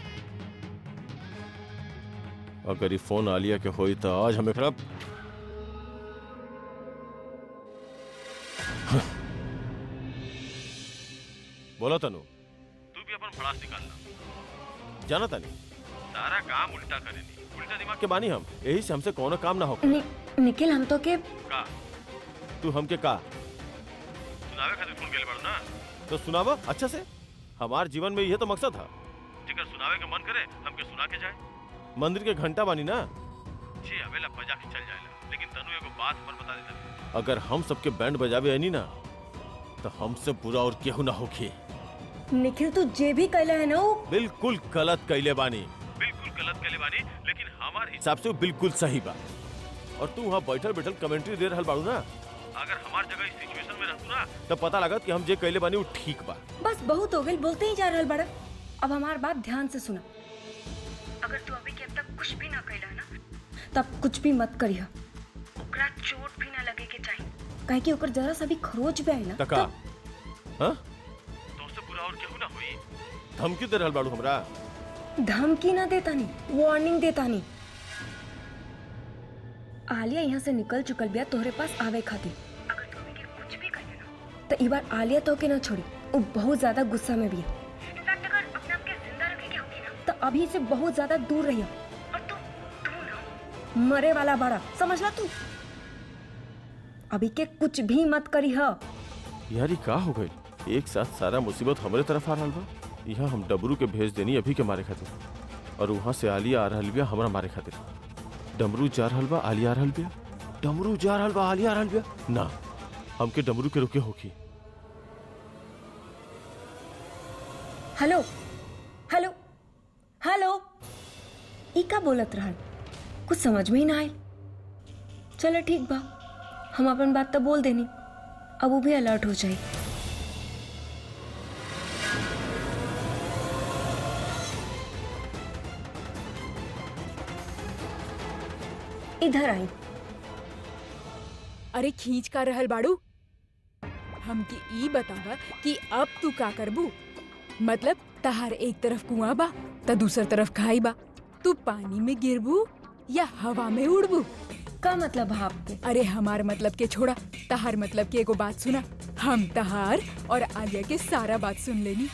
अगर ये फोन आलिया के होई तो आज हमें खराब। बोलो तनु, तू भी अपन भड़ास निकालना। जाना तनी, सारा काम उल्टा करेनी, उल्टा दिमाग के बानी हम, यही से हमसे कोनो काम ना हो। निखिल हम तो के का तू हमके का सुनावे खातिर फोन केले बाड़ू ना, तो सुनावा अच्छा से। हमार जीवन में यह तो मकसद था, जेकर सुनावे के मन करे हमके सुना के जाए। मंदिर के घंटा बानी ना, जी अवेला बजा के चल जाएला। लेकिन तनु एगो बात पर बता देता, अगर हम सबके बैंड बजावे आनी ना तो हमसे बुरा और केहू ना होखी। निखिल तू जे भी कैला है ना वो बिल्कुल गलत कैले बानी, बिल्कुल गलत कैले बानी, लेकिन हमारे हिसाब से वो बिल्कुल सही बा। और तू वहाँ बैठल बैठल कमेंट्री दे रहल बाड़ू ना, अगर हमार जगह इस सिचुएशन में रहतू ना तब पता लागत कि हम जे कैले बानी वो ठीक बा। बस बहुत हो गई, बोलते ही जा रहल बड़ा। अब हमार बात ध्यान से सुना। अगर तू अभी के अब तक कुछ भी ना कैला ना तब कुछ भी मत करिया। ओकरा चोट भी ना लगे के चाहिए, काहे कि ओकर जरा सा भी खरोच भी आई ना तका हां तो उससे बुरा और केहू ना होई। धमकी दे रहल बाड़ू हमरा? धमकी ना देता नहीं, वार्निंग देता नहीं। आलिया यहाँ से निकल चुकल बिया तोहरे पास आवे खातिर। अगर तू अभी के कुछ भी कहे ना तो ई बार आलिया तो के ना छोड़ी, वो बहुत ज्यादा गुस्सा में भी है। इनफैक्ट अगर अपने आप के जिंदा रखे के होगी ना तो अभी से बहुत ज्यादा दूर रहियो। और तू ना मरे वाला बड़ा, समझ ला तू। अभी के कुछ भी मत करी हो। यार ये का हो गई, एक साथ सारा मुसीबत हमारे तरफ आ रहल बा। यहाँ हम डमरू के भेज देनी अभी के मारे खातिर, और वहाँ से आलिया आ रहल बिया हमरा मारे खातिर। डमरू जा रहल बा, आलिया आ रहल बिया, डमरू जा रहल बा, आलिया आ रहल बिया ना, हमके डमरू के रोके होगी। हेलो हेलो हेलो, ई का बोलत रहल? कुछ समझ में ही ना आयल। चलो ठीक बा, हम अपन बात तो बोल देनी, अब वो भी अलर्ट हो जाए। इधर आई। अरे खींच का रहल बाड़ू, हमके ई बतावा कि अब तू का करबू। मतलब तहार एक तरफ कुआं बा त दूसर तरफ खाई बा, तू पानी में गिरबू या हवा में उड़बू। का मतलब है आपके? अरे हमार मतलब के छोड़ा, तहार मतलब की एगो बात सुना। हम तहार और आलिया के सारा बात सुन लेनी।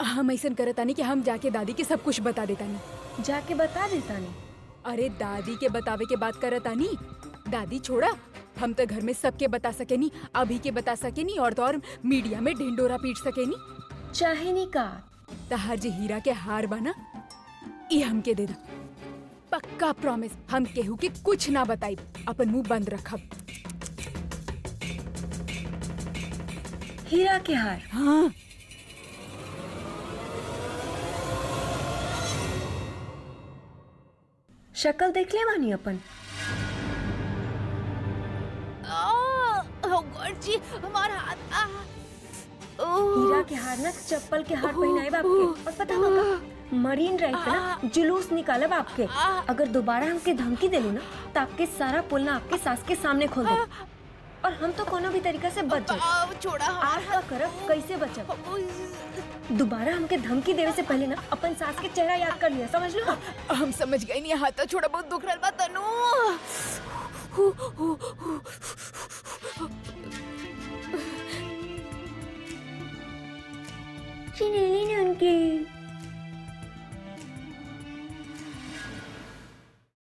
हम ऐसा करतानी कि हम जाके दादी के सब कुछ बता देतानी। जाके बता देतानी? अरे दादी के बतावे के बात करतानी। दादी छोड़ा, हम तो घर में सबके बता सकेनी, अभी के बता सकेनी और तो और मीडिया में ढिंडोरा पीट सकेनी। चाहे नहीं का तहार जे हीरा के हार बना ये हमके दे दा। पक्का प्रॉमिस, हम केहू के कुछ ना बताई, अपन मुंह बंद रखब। हीरा के हार? हाँ। शक्ल देख ले मानी अपन। जी हमारा हाथ। हीरा के हार ना चप्पल के हार पहनाए आपके। और पता होगा मरीन ड्राइव पे ना जुलूस निकाले आपके। अगर दोबारा हमके धमकी देलू ना तो आपके सारा पुल ना आपके सास के सामने खोल दो और हम तो कोनो भी तरीका से बच जाए। छोड़ा आप का करब कैसे बचब? दोबारा हमके धमकी देवे से पहले ना अपन सास के चेहरा याद कर लिया, समझ लो। हम समझ गए। नहीं हाथ तो छोड़ा बहुत दुख रहा बा तनु। चिनेली ने उनके